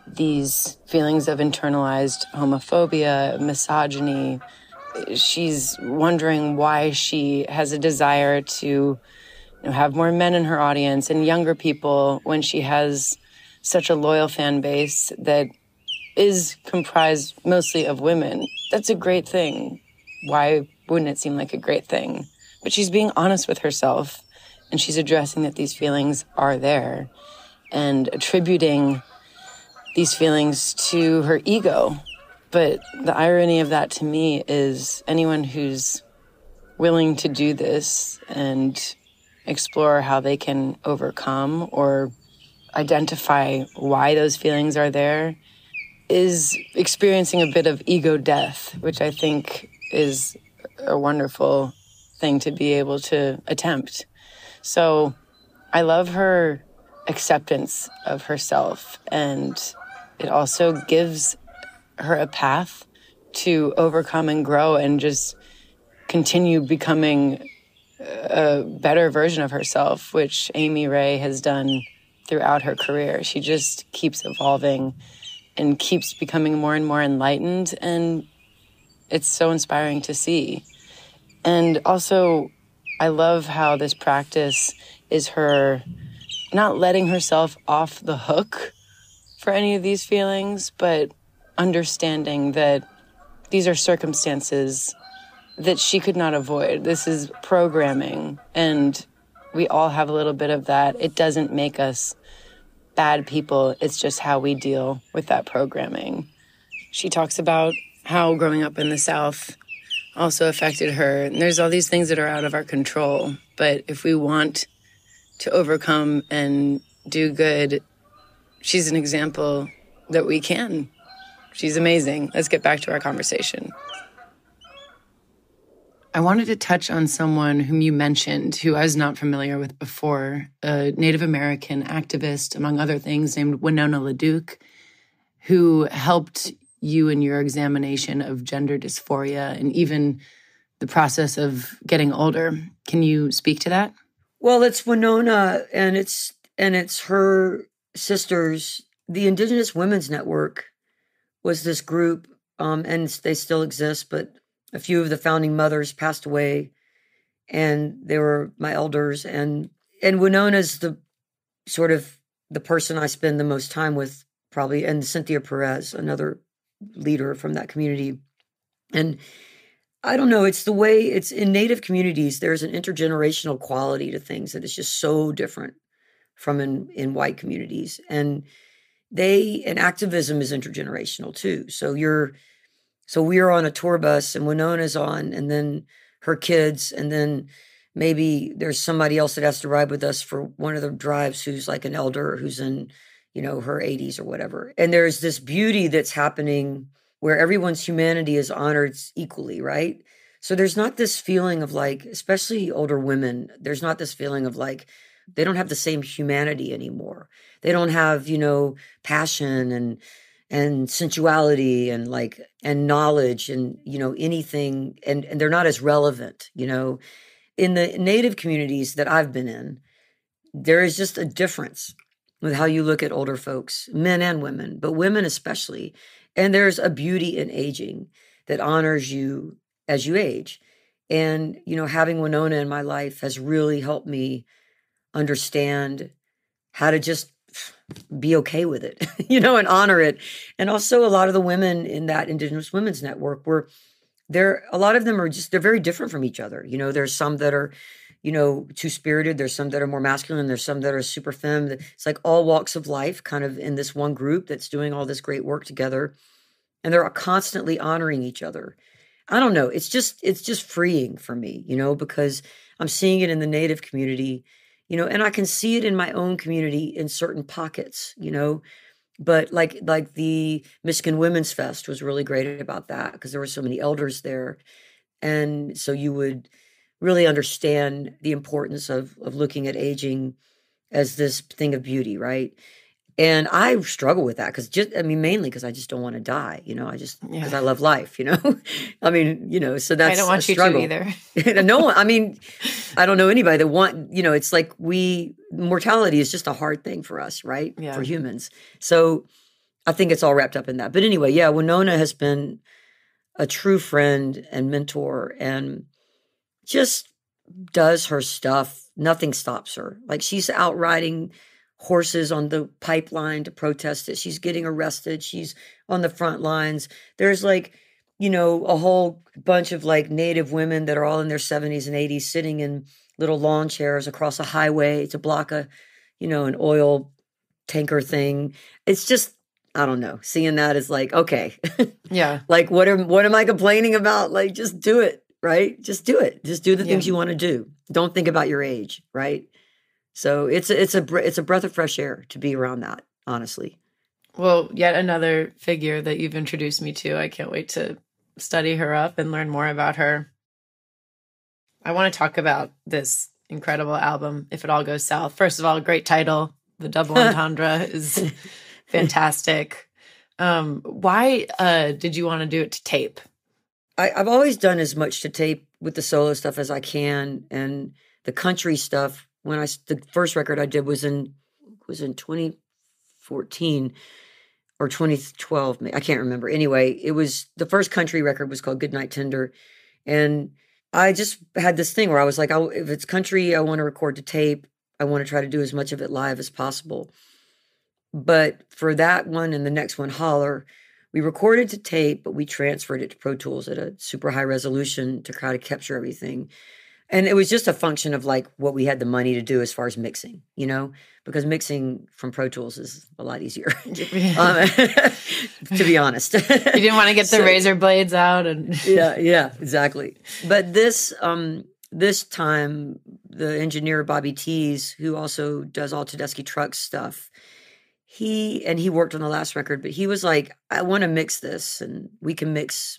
these feelings of internalized homophobia, misogyny. She's wondering why she has a desire to have more men in her audience and younger people when she has such a loyal fan base that is comprised mostly of women. That's a great thing. Why wouldn't it seem like a great thing? But she's being honest with herself, and she's addressing that these feelings are there and attributing these feelings to her ego. But the irony of that to me is anyone who's willing to do this and explore how they can overcome or identify why those feelings are there is experiencing a bit of ego death, which I think is a wonderful thing to be able to attempt. So I love her acceptance of herself, and it also gives her a path to overcome and grow and just continue becoming a better version of herself, which Amy Ray has done throughout her career. She just keeps evolving and keeps becoming more and more enlightened, and it's so inspiring to see. And also, I love how this practice is her not letting herself off the hook for any of these feelings, but understanding that these are circumstances that she could not avoid. This is programming, and we all have a little bit of that. It doesn't make us bad people. It's just how we deal with that programming. She talks about how growing up in the South also affected her. And there's all these things that are out of our control. But if we want to overcome and do good, she's an example that we can. She's amazing. Let's get back to our conversation. I wanted to touch on someone whom you mentioned, who I was not familiar with before, a Native American activist, among other things, named Winona LaDuke, who helped you in your examination of gender dysphoria and even the process of getting older. Can you speak to that? Well, it's Winona, and it's her sisters. The Indigenous Women's Network was this group, and they still exist, but a few of the founding mothers passed away, and they were my elders. And Winona's the sort of the person I spend the most time with, probably, and Cynthia Perez, another leader from that community. And I don't know, it's the way it's in Native communities, there's an intergenerational quality to things that is just so different from in white communities. And activism is intergenerational too. So we're on a tour bus, and Winona's on, and then her kids, and then maybe there's somebody else that has to ride with us for one of the drives who's like an elder who's in, her 80s or whatever. And there's this beauty that's happening where everyone's humanity is honored equally, right? So there's not this feeling of like, especially older women, there's not this feeling of like, they don't have the same humanity anymore. They don't have, passion and sensuality and knowledge and, anything. And they're not as relevant, In the Native communities that I've been in, there is just a difference with how you look at older folks, men and women, but women especially. And there's a beauty in aging that honors you as you age. And, having Winona in my life has really helped me understand how to just be okay with it, you know, and honor it. And also a lot of the women in that Indigenous Women's Network a lot of them are they're very different from each other. You know, there's some that are, you know, two-spirited. There's some that are more masculine. There's some that are super femme. It's like all walks of life kind of in this one group that's doing all this great work together. And they're constantly honoring each other. I don't know. It's just freeing for me, you know, because I'm seeing it in the Native community, you know, and I can see it in my own community in certain pockets, you know. But like the Michigan Women's Fest was really great about that because there were so many elders there. And so you would really understand the importance of looking at aging as this thing of beauty, right? And I struggle with that mainly because I just don't want to die, you know, because I love life, you know. I mean, you know, so that's I don't want you to either. No one, I mean, I don't know anybody that you know, it's like mortality is just a hard thing for us, right? Yeah. For humans. So I think it's all wrapped up in that. But anyway, yeah, Winona has been a true friend and mentor and just does her stuff. Nothing stops her. Like she's out riding horses on the pipeline to protest it. She's getting arrested. She's on the front lines. There's like, you know, a whole bunch of like Native women that are all in their 70s and 80s sitting in little lawn chairs across a highway to block an oil tanker thing. It's just, I don't know. Seeing that is like, okay. Yeah. Like what am I complaining about? Like just do it, right? Just do it. Just do the things you want to do. Don't think about your age, right? So it's a breath of fresh air to be around that, honestly. Well, yet another figure that you've introduced me to. I can't wait to study her up and learn more about her. I want to talk about this incredible album, If It All Goes South. First of all, great title. The double entendre is fantastic. Why did you want to do it to tape? I've always done as much to tape with the solo stuff as I can, and the country stuff. The first record I did was in 2014 or 2012. I can't remember. Anyway, it was the first country record was called Goodnight Tender. And I just had this thing where I was like, if it's country, I want to record to tape. I want to try to do as much of it live as possible. But for that one and the next one, Holler, we recorded to tape, but we transferred it to Pro Tools at a super high resolution to try to capture everything. And it was just a function of like what we had the money to do as far as mixing, you know, because mixing from Pro Tools is a lot easier, to be honest. You didn't want to get the razor blades out and yeah, exactly. But this time, the engineer Bobby Tees, who also does all Tedeschi Trucks stuff, he worked on the last record, but he was like, I want to mix this, and we can mix,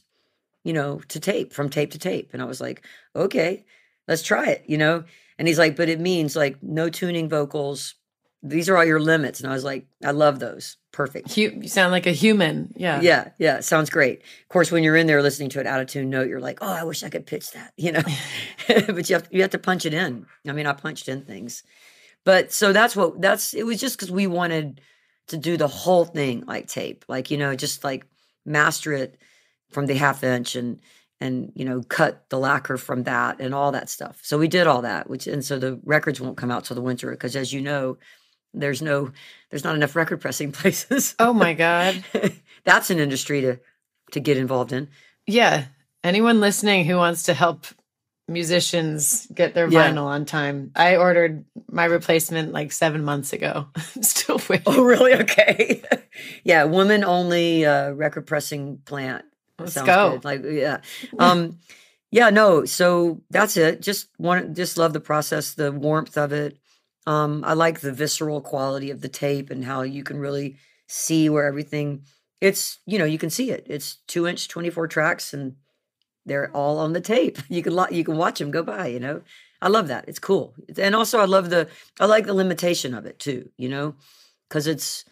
you know, to tape, from tape to tape. And I was like, okay. Let's try it, you know? And he's like, but it means like no tuning vocals. These are all your limits. And I was like, I love those. Perfect. You sound like a human. Yeah. Yeah. Sounds great. Of course, when you're in there listening to an out of tune note, you're like, oh, I wish I could pitch that, you know? But you have to punch it in. I mean, I punched in things. But so it was just because we wanted to do the whole thing like tape, like, you know, just like master it from the half inch and you know, cut the lacquer from that and all that stuff. So we did all that, and so the records won't come out till the winter because, as you know, there's not enough record pressing places. Oh my God. That's an industry to get involved in. Yeah. Anyone listening who wants to help musicians get their vinyl on time. I ordered my replacement like 7 months ago. I'm still waiting. Oh, really? Okay. Yeah. Woman only record pressing plant. Let's go. Good. Like, yeah. Yeah, no. So that's it. Just love the process, the warmth of it. I like the visceral quality of the tape and how you can really see where everything it's, you know, you can see it. It's 2-inch, 24 tracks and they're all on the tape. You can watch them go by, you know. I love that. It's cool. And also I like the limitation of it too, you know, because it's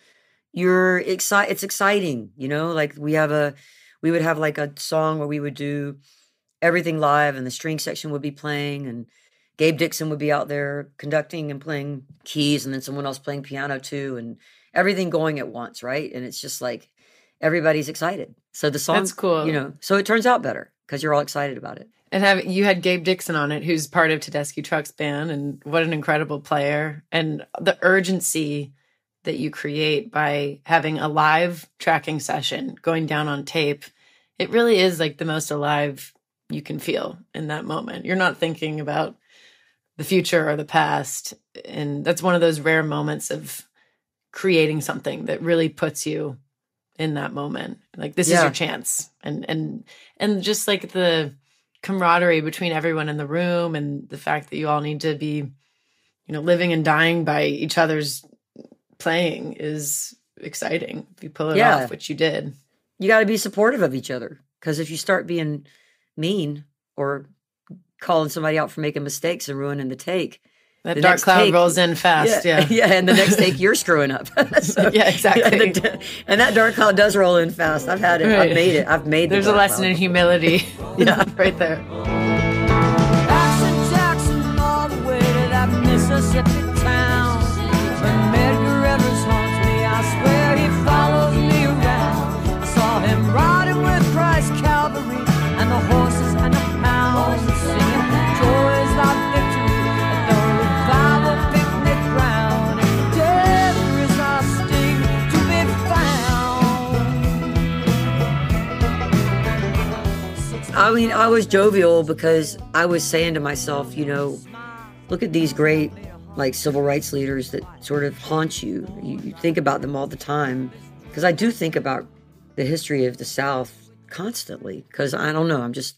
exciting, you know, like we would have like a song where we would do everything live and the string section would be playing and Gabe Dixon would be out there conducting and playing keys and then someone else playing piano too and everything going at once, right? And it's just like everybody's excited. So the song, that's cool. You know, so it turns out better because you're all excited about it. And you had Gabe Dixon on it, who's part of Tedeschi Trucks band, and what an incredible player. And the urgency that you create by having a live tracking session going down on tape, it really is like the most alive you can feel in that moment. You're not thinking about the future or the past. And that's one of those rare moments of creating something that really puts you in that moment. Like, this is your chance. And just like the camaraderie between everyone in the room, and the fact that you all need to be, living and dying by each other's playing is exciting. If you pull it off, which you did. You got to be supportive of each other, because if you start being mean or calling somebody out for making mistakes and ruining the take, that dark cloud rolls in fast. Yeah. And the next take you're scring up. So, yeah, exactly. And that dark cloud does roll in fast. I've had it. Right. I've made it. I've made There's a lesson in humility. Right there. Jackson, all the way to that Mississippi town. When Medgar Rivers haunts me, I swear he follows me around. I saw him riding with Christ Calvary and the horses and the pounds, singing joy is our victory at the revival picnic ground. And there is our sting to be found. I mean, I was jovial because I was saying to myself, look at these great civil rights leaders that sort of haunt you. You think about them all the time, because I do think about the history of the South constantly, because I don't know, I'm just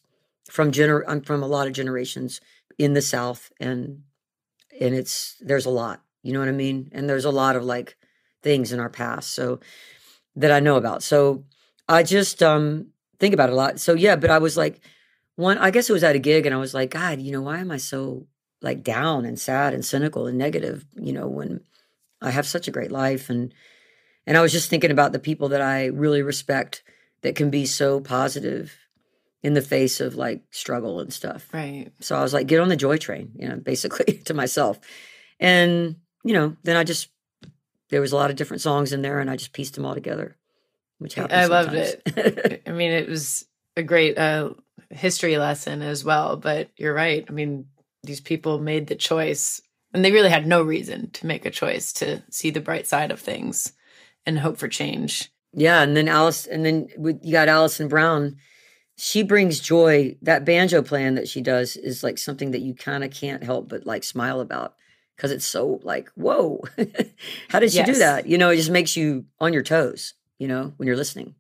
I'm from a lot of generations in the South, and there's a lot, you know what I mean? And there's a lot of things in our past so that I know about. So I just think about it a lot. So yeah, but I was I guess it was at a gig, and I was like, God, why am I so down and sad and cynical and negative, when I have such a great life. And I was just thinking about the people that I really respect that can be so positive in the face of struggle and stuff. Right. So I was like, get on the joy train, basically to myself. And, then there was a lot of different songs in there, and I just pieced them all together, which happens I sometimes. loved it. I mean, it was a great history lesson as well, but you're right. I mean, these people made the choice, and they really had no reason to make a choice to see the bright side of things and hope for change. Yeah, and then you got Alison Brown. She brings joy. That banjo playing that she does is something that you kind of can't help but smile about, because it's so whoa. How did she do that? It just makes you on your toes, when you're listening.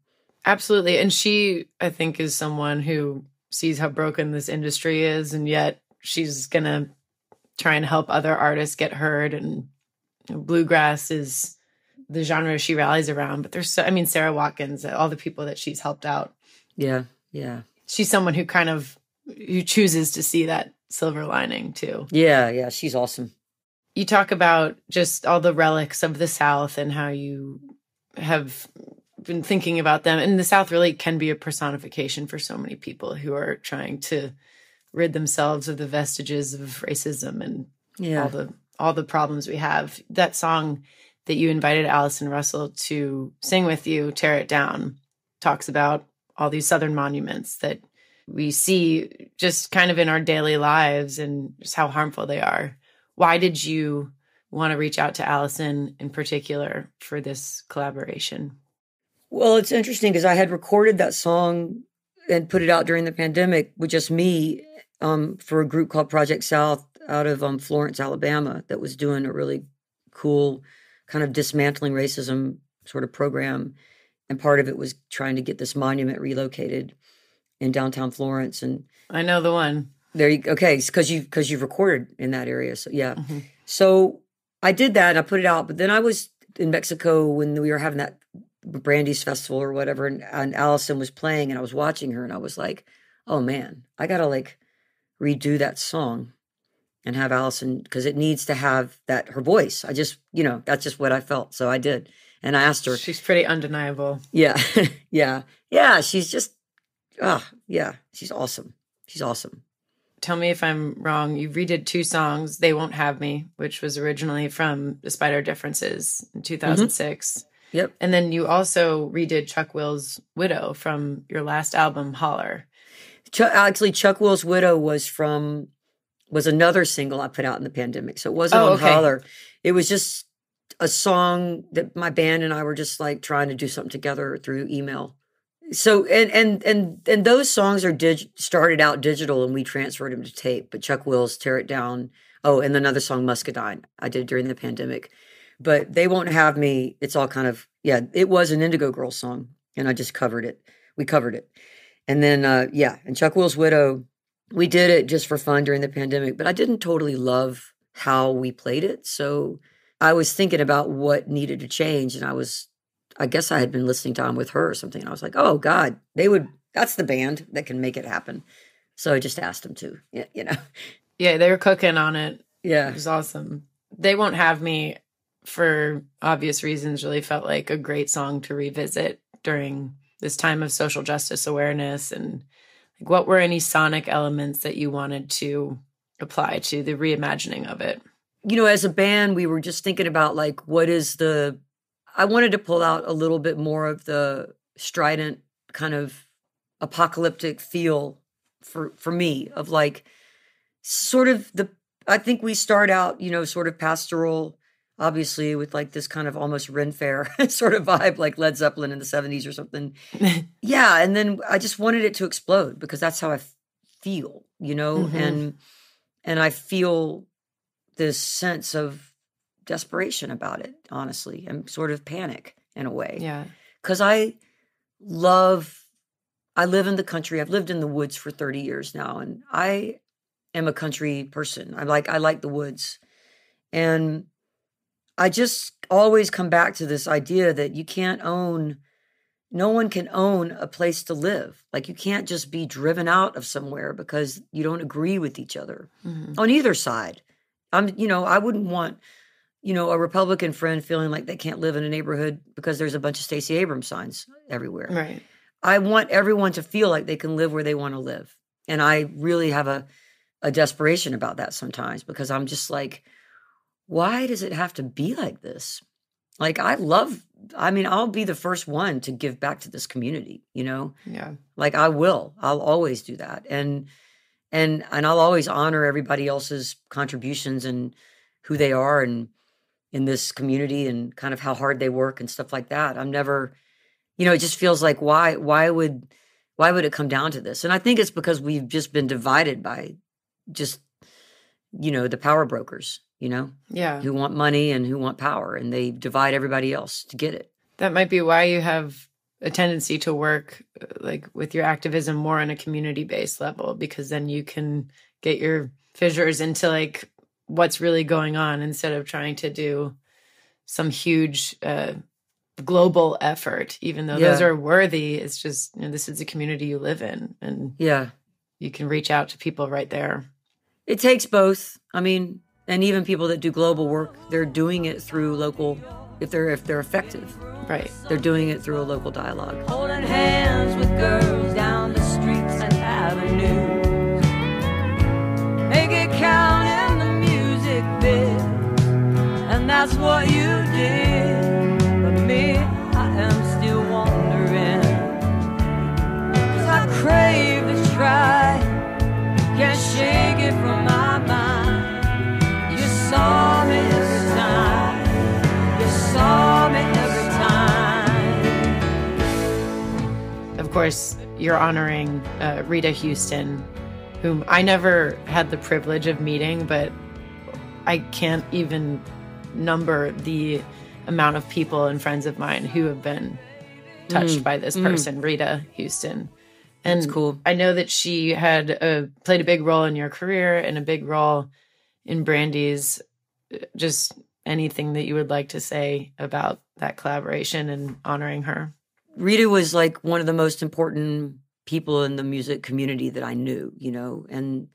Absolutely. And she, I think, is someone who sees how broken this industry is, and yet she's going to try and help other artists get heard. And bluegrass is the genre she rallies around. But Sarah Watkins, all the people that she's helped out. Yeah, yeah. She's someone who who chooses to see that silver lining too. Yeah, she's awesome. You talk about just all the relics of the South and how you have been thinking about them. And the South really can be a personification for so many people who are trying to rid themselves of the vestiges of racism and all the problems we have. That song that you invited Allison Russell to sing with you, Tear It Down, talks about all these Southern monuments that we see just kind of in our daily lives and just how harmful they are. Why did you want to reach out to Allison in particular for this collaboration? Well, it's interesting because I had recorded that song and put it out during the pandemic with just me for a group called Project South out of Florence, Alabama, that was doing a really cool kind of dismantling racism sort of program. And part of it was trying to get this monument relocated in downtown Florence. And I know the one. There you okay, because you've recorded in that area. So yeah. Mm-hmm. So I did that and I put it out. But then I was in Mexico when we were having that Brandy's festival or whatever, and Allison was playing, and I was watching her, and I was like, oh man, I gotta redo that song and have Allison, because it needs to have her voice. I just, that's just what I felt. So I did. And I asked her. She's pretty undeniable. Yeah. Yeah. She's just, she's awesome. She's awesome. Tell me if I'm wrong. You redid two songs, They Won't Have Me, which was originally from Despite Our Differences in 2006. Mm-hmm. Yep. And then you also redid Chuck Will's Widow from your last album, Holler. Actually, Chuck Will's Widow was another single I put out in the pandemic. So it wasn't on Holler. It was just a song that my band and I were just like trying to do something together through email. So and those songs are started out digital and we transferred them to tape. But Chuck Will's Tear It Down. Oh, and another song, Muscadine, I did during the pandemic. But They Won't Have Me. It's all kind of, it was an Indigo Girls song, and I just covered it. We covered it, and then and Chuck Will's Widow. We did it just for fun during the pandemic, but I didn't totally love how we played it. So I was thinking about what needed to change, and I guess I had been listening to I'm With Her or something. And I was like, oh God, that's the band that can make it happen. So I just asked them to, Yeah, they were cooking on it. Yeah. It was awesome. They Won't Have Me, for obvious reasons, really felt like a great song to revisit during this time of social justice awareness. And like, what were any sonic elements that you wanted to apply to the reimagining of it? As a band, we were just thinking about like, I wanted to pull out a little bit more of the strident kind of apocalyptic feel for me, of like sort of I think we start out, sort of pastoral, obviously, with like this kind of almost Ren Fair sort of vibe, like Led Zeppelin in the 70s or something. Yeah. And then I just wanted it to explode because that's how I feel, Mm-hmm. and I feel this sense of desperation about it, honestly, and sort of panic in a way. Yeah. Because I live in the country. I've lived in the woods for 30 years now, and I am a country person. I like the woods. And I just always come back to this idea that no one can own a place to live. Like, you can't just be driven out of somewhere because you don't agree with each other on either side. I wouldn't want, a Republican friend feeling like they can't live in a neighborhood because there's a bunch of Stacey Abrams signs everywhere. Right. I want everyone to feel like they can live where they want to live. And I really have a desperation about that sometimes, because I'm just like, why does it have to be like this? Like, I'll be the first one to give back to this community, Yeah. Like, I'll always do that. And I'll always honor everybody else's contributions and who they are and in this community and kind of how hard they work and stuff like that. I'm never, it just feels like, why would it come down to this? And I think it's because we've just been divided by just, the power brokers, Yeah. who want money and who want power, and they divide everybody else to get it. That might be why you have a tendency to work like with your activism more on a community-based level, because then you can get your fissures into like what's really going on instead of trying to do some huge global effort, even though those are worthy. It's just, this is the community you live in, and you can reach out to people right there. It takes both. And even people that do global work, they're doing it through local, if they're effective. Right. They're doing it through a local dialogue. Holding hands with girls down the streets and avenues. Make it count in the music bit, and that's what you did. But me, I am still wondering, 'cause I crave the try, can't shake it from my mind. You saw me this time, you saw me every time. Of course, you're honoring Rita Houston, whom I never had the privilege of meeting, but I can't even number the amount of people and friends of mine who have been touched by this person, Rita Houston. And That's cool. I know that she had played a big role in your career and a big role in Brandy's. Just anything that you would like to say about that collaboration and honoring her? Rita was like one of the most important people in the music community that I knew, and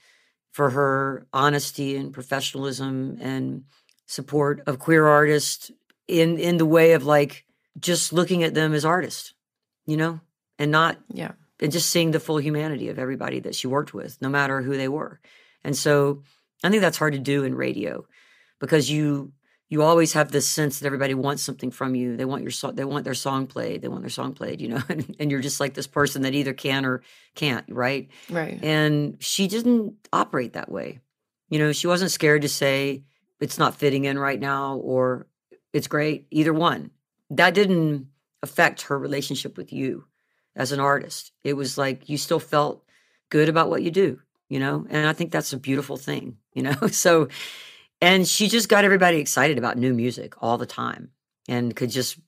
for her honesty and professionalism and support of queer artists in the way of like just looking at them as artists, and not, and just seeing the full humanity of everybody that she worked with, no matter who they were. And so I think that's hard to do in radio, because you always have this sense that everybody wants something from you. They want their song played. They want their song played, and you're just like this person that either can or can't, right? Right. And she didn't operate that way. She wasn't scared to say it's not fitting in right now, or it's great. Either one. That didn't affect her relationship with you as an artist. It was like you still felt good about what you do, and I think that's a beautiful thing, So, and she just got everybody excited about new music all the time and could just,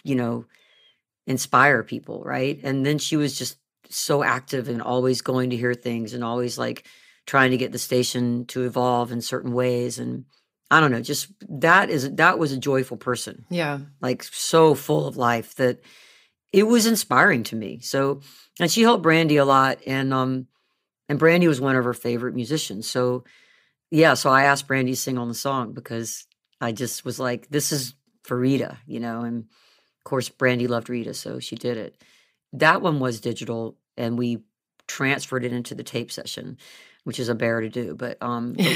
inspire people, right? And then she was just so active and always going to hear things and always like trying to get the station to evolve in certain ways. And I don't know, just that was a joyful person. Yeah. Like so full of life that it was inspiring to me. So, and she helped Brandy a lot. And Brandy was one of her favorite musicians. So yeah, so I asked Brandy to sing on the song because I just was like, this is for Rita, and of course Brandy loved Rita, so she did it. That one was digital and we transferred it into the tape session, which is a bear to do, but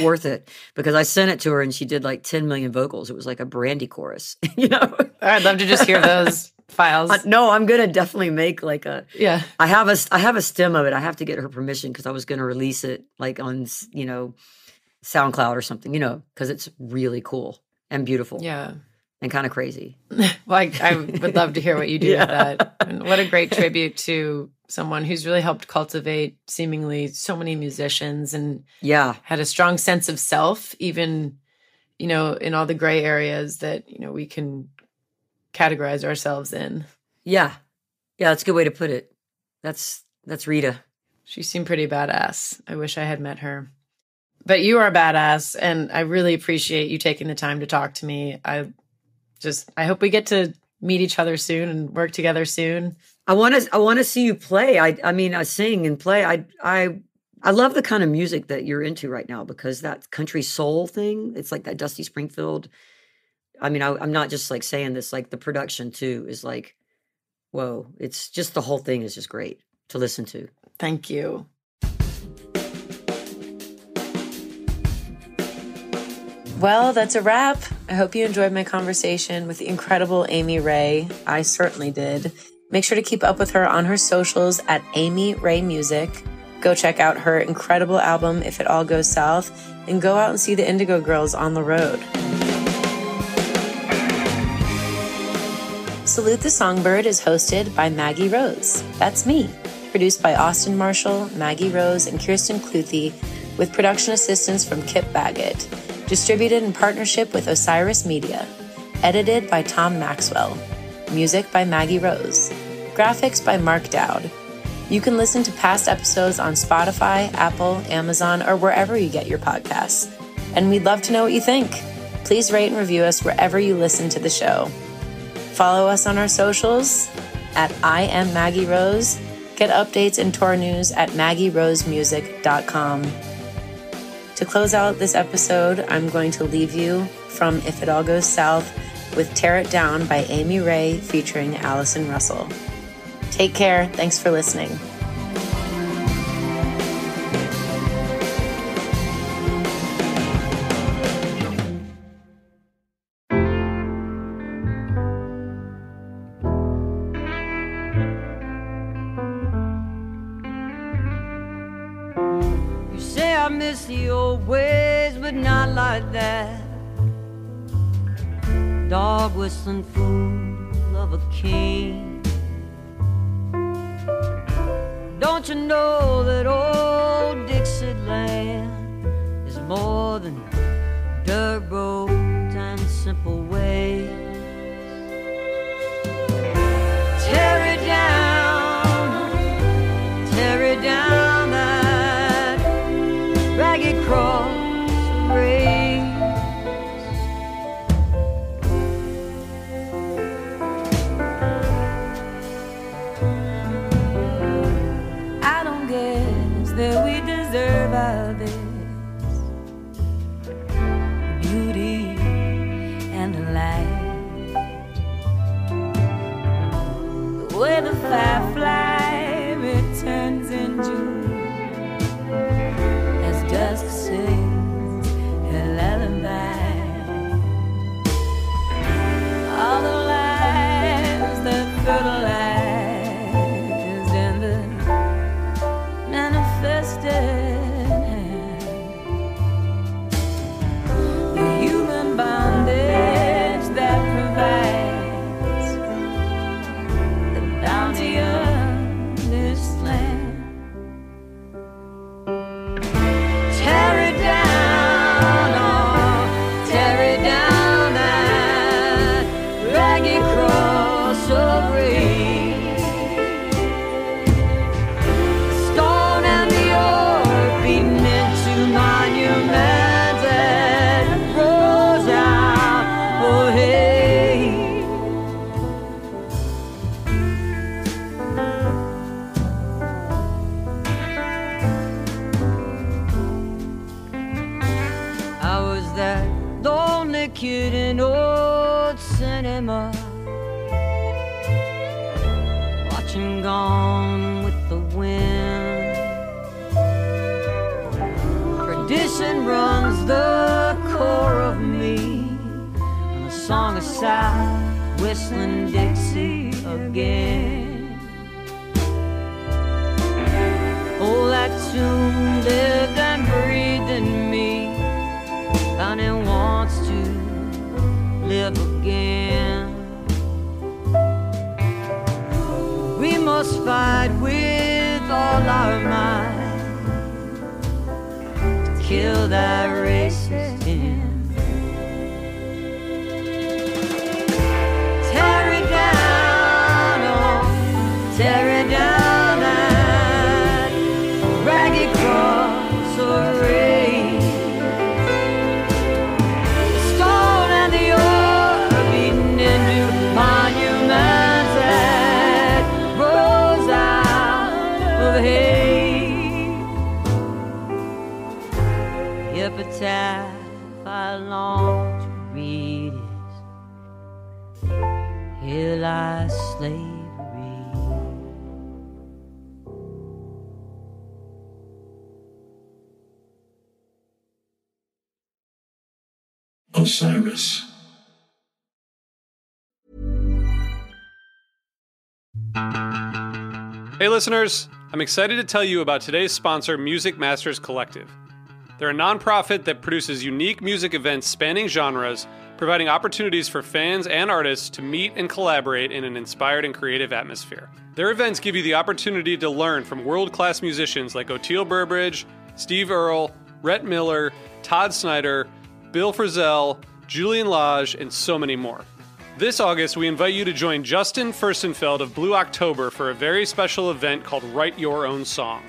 worth it because I sent it to her and she did like 10 million vocals. It was like a Brandy chorus, I'd love to just hear those files. No, I'm going to definitely make like yeah. I have a stem of it. I have to get her permission because I was going to release it like on, SoundCloud or something, because it's really cool and beautiful. Yeah. And kind of crazy. Well, I would love to hear what you do with that. And what a great tribute to someone who's really helped cultivate seemingly so many musicians and had a strong sense of self, even, in all the gray areas that, we can categorize ourselves in. Yeah. Yeah, that's a good way to put it. That's Rita. She seemed pretty badass. I wish I had met her. But you are badass, and I really appreciate you taking the time to talk to me. I hope we get to meet each other soon and work together soon. I want to see you play. I mean, I sing and play. I love the kind of music that you're into right now because that country soul thing, it's like that Dusty Springfield. I mean, I'm not just like saying this, like the production too is like, whoa, it's just the whole thing is just great to listen to. Thank you. Well, that's a wrap. I hope you enjoyed my conversation with the incredible Amy Ray. I certainly did. Make sure to keep up with her on her socials at Amy Ray Music. Go check out her incredible album, If It All Goes South, and go out and see the Indigo Girls on the road. Salute the Songbird is hosted by Maggie Rose. That's me. Produced by Austin Marshall, Maggie Rose, and Kirsten Cluthy, with production assistance from Kip Baggett. Distributed in partnership with Osiris Media. Edited by Tom Maxwell. Music by Maggie Rose. Graphics by Mark Dowd. You can listen to past episodes on Spotify, Apple, Amazon, or wherever you get your podcasts. And we'd love to know what you think. Please rate and review us wherever you listen to the show. Follow us on our socials at I Am Maggie Rose. Get updates and tour news at maggierosemusic.com. To close out this episode, I'm going to leave you from If It All Goes South with Tear It Down by Amy Ray featuring Allison Russell. Take care. Thanks for listening. I miss the old ways, but not like that. Dog whistling fool of a king. Don't you know that old Dixieland is more than dirt roads and simple ways? Tear it down. Ragged cross of race. I don't guess that we deserve all this beauty and the light. The way the firefly returns in June. Dusk sings her lullaby. All the lives that fertilized and the manifested hand. The human bondage that provides a kid in old cinema, watching Gone with the Wind. Tradition runs the core of me, and the song aside, whistling Dixie again. Oh, that tune lived and breathed in me, and it wants to live again. We must fight with all our might to kill that racist end. Tear it down, oh, tear it down, that ragged cross of race. The stone and the ore beaten into monuments that rose out of hate. The epitaph I long to read is, "Here lies slavery." Osiris. Hey listeners, I'm excited to tell you about today's sponsor, Music Masters Collective. They're a nonprofit that produces unique music events spanning genres, providing opportunities for fans and artists to meet and collaborate in an inspired and creative atmosphere. Their events give you the opportunity to learn from world-class musicians like Oteil Burbridge, Steve Earle, Rhett Miller, Todd Snyder, Bill Frisell, Julian Lage, and so many more. This August, we invite you to join Justin Furstenfeld of Blue October for a very special event called Write Your Own Song.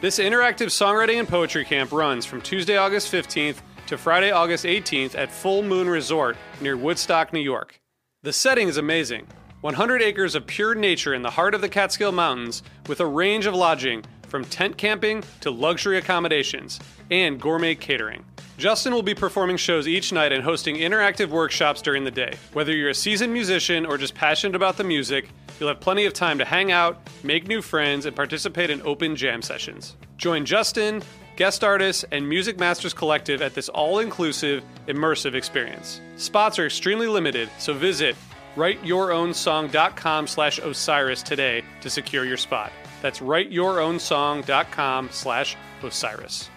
This interactive songwriting and poetry camp runs from Tuesday, August 15th to Friday, August 18th at Full Moon Resort near Woodstock, New York. The setting is amazing. 100 acres of pure nature in the heart of the Catskill Mountains with a range of lodging from tent camping to luxury accommodations and gourmet catering. Justin will be performing shows each night and hosting interactive workshops during the day. Whether you're a seasoned musician or just passionate about the music, you'll have plenty of time to hang out, make new friends, and participate in open jam sessions. Join Justin, guest artists, and Music Masters Collective at this all-inclusive, immersive experience. Spots are extremely limited, so visit writeyourown.com/Osiris today to secure your spot. That's writeyourown.com/Osiris.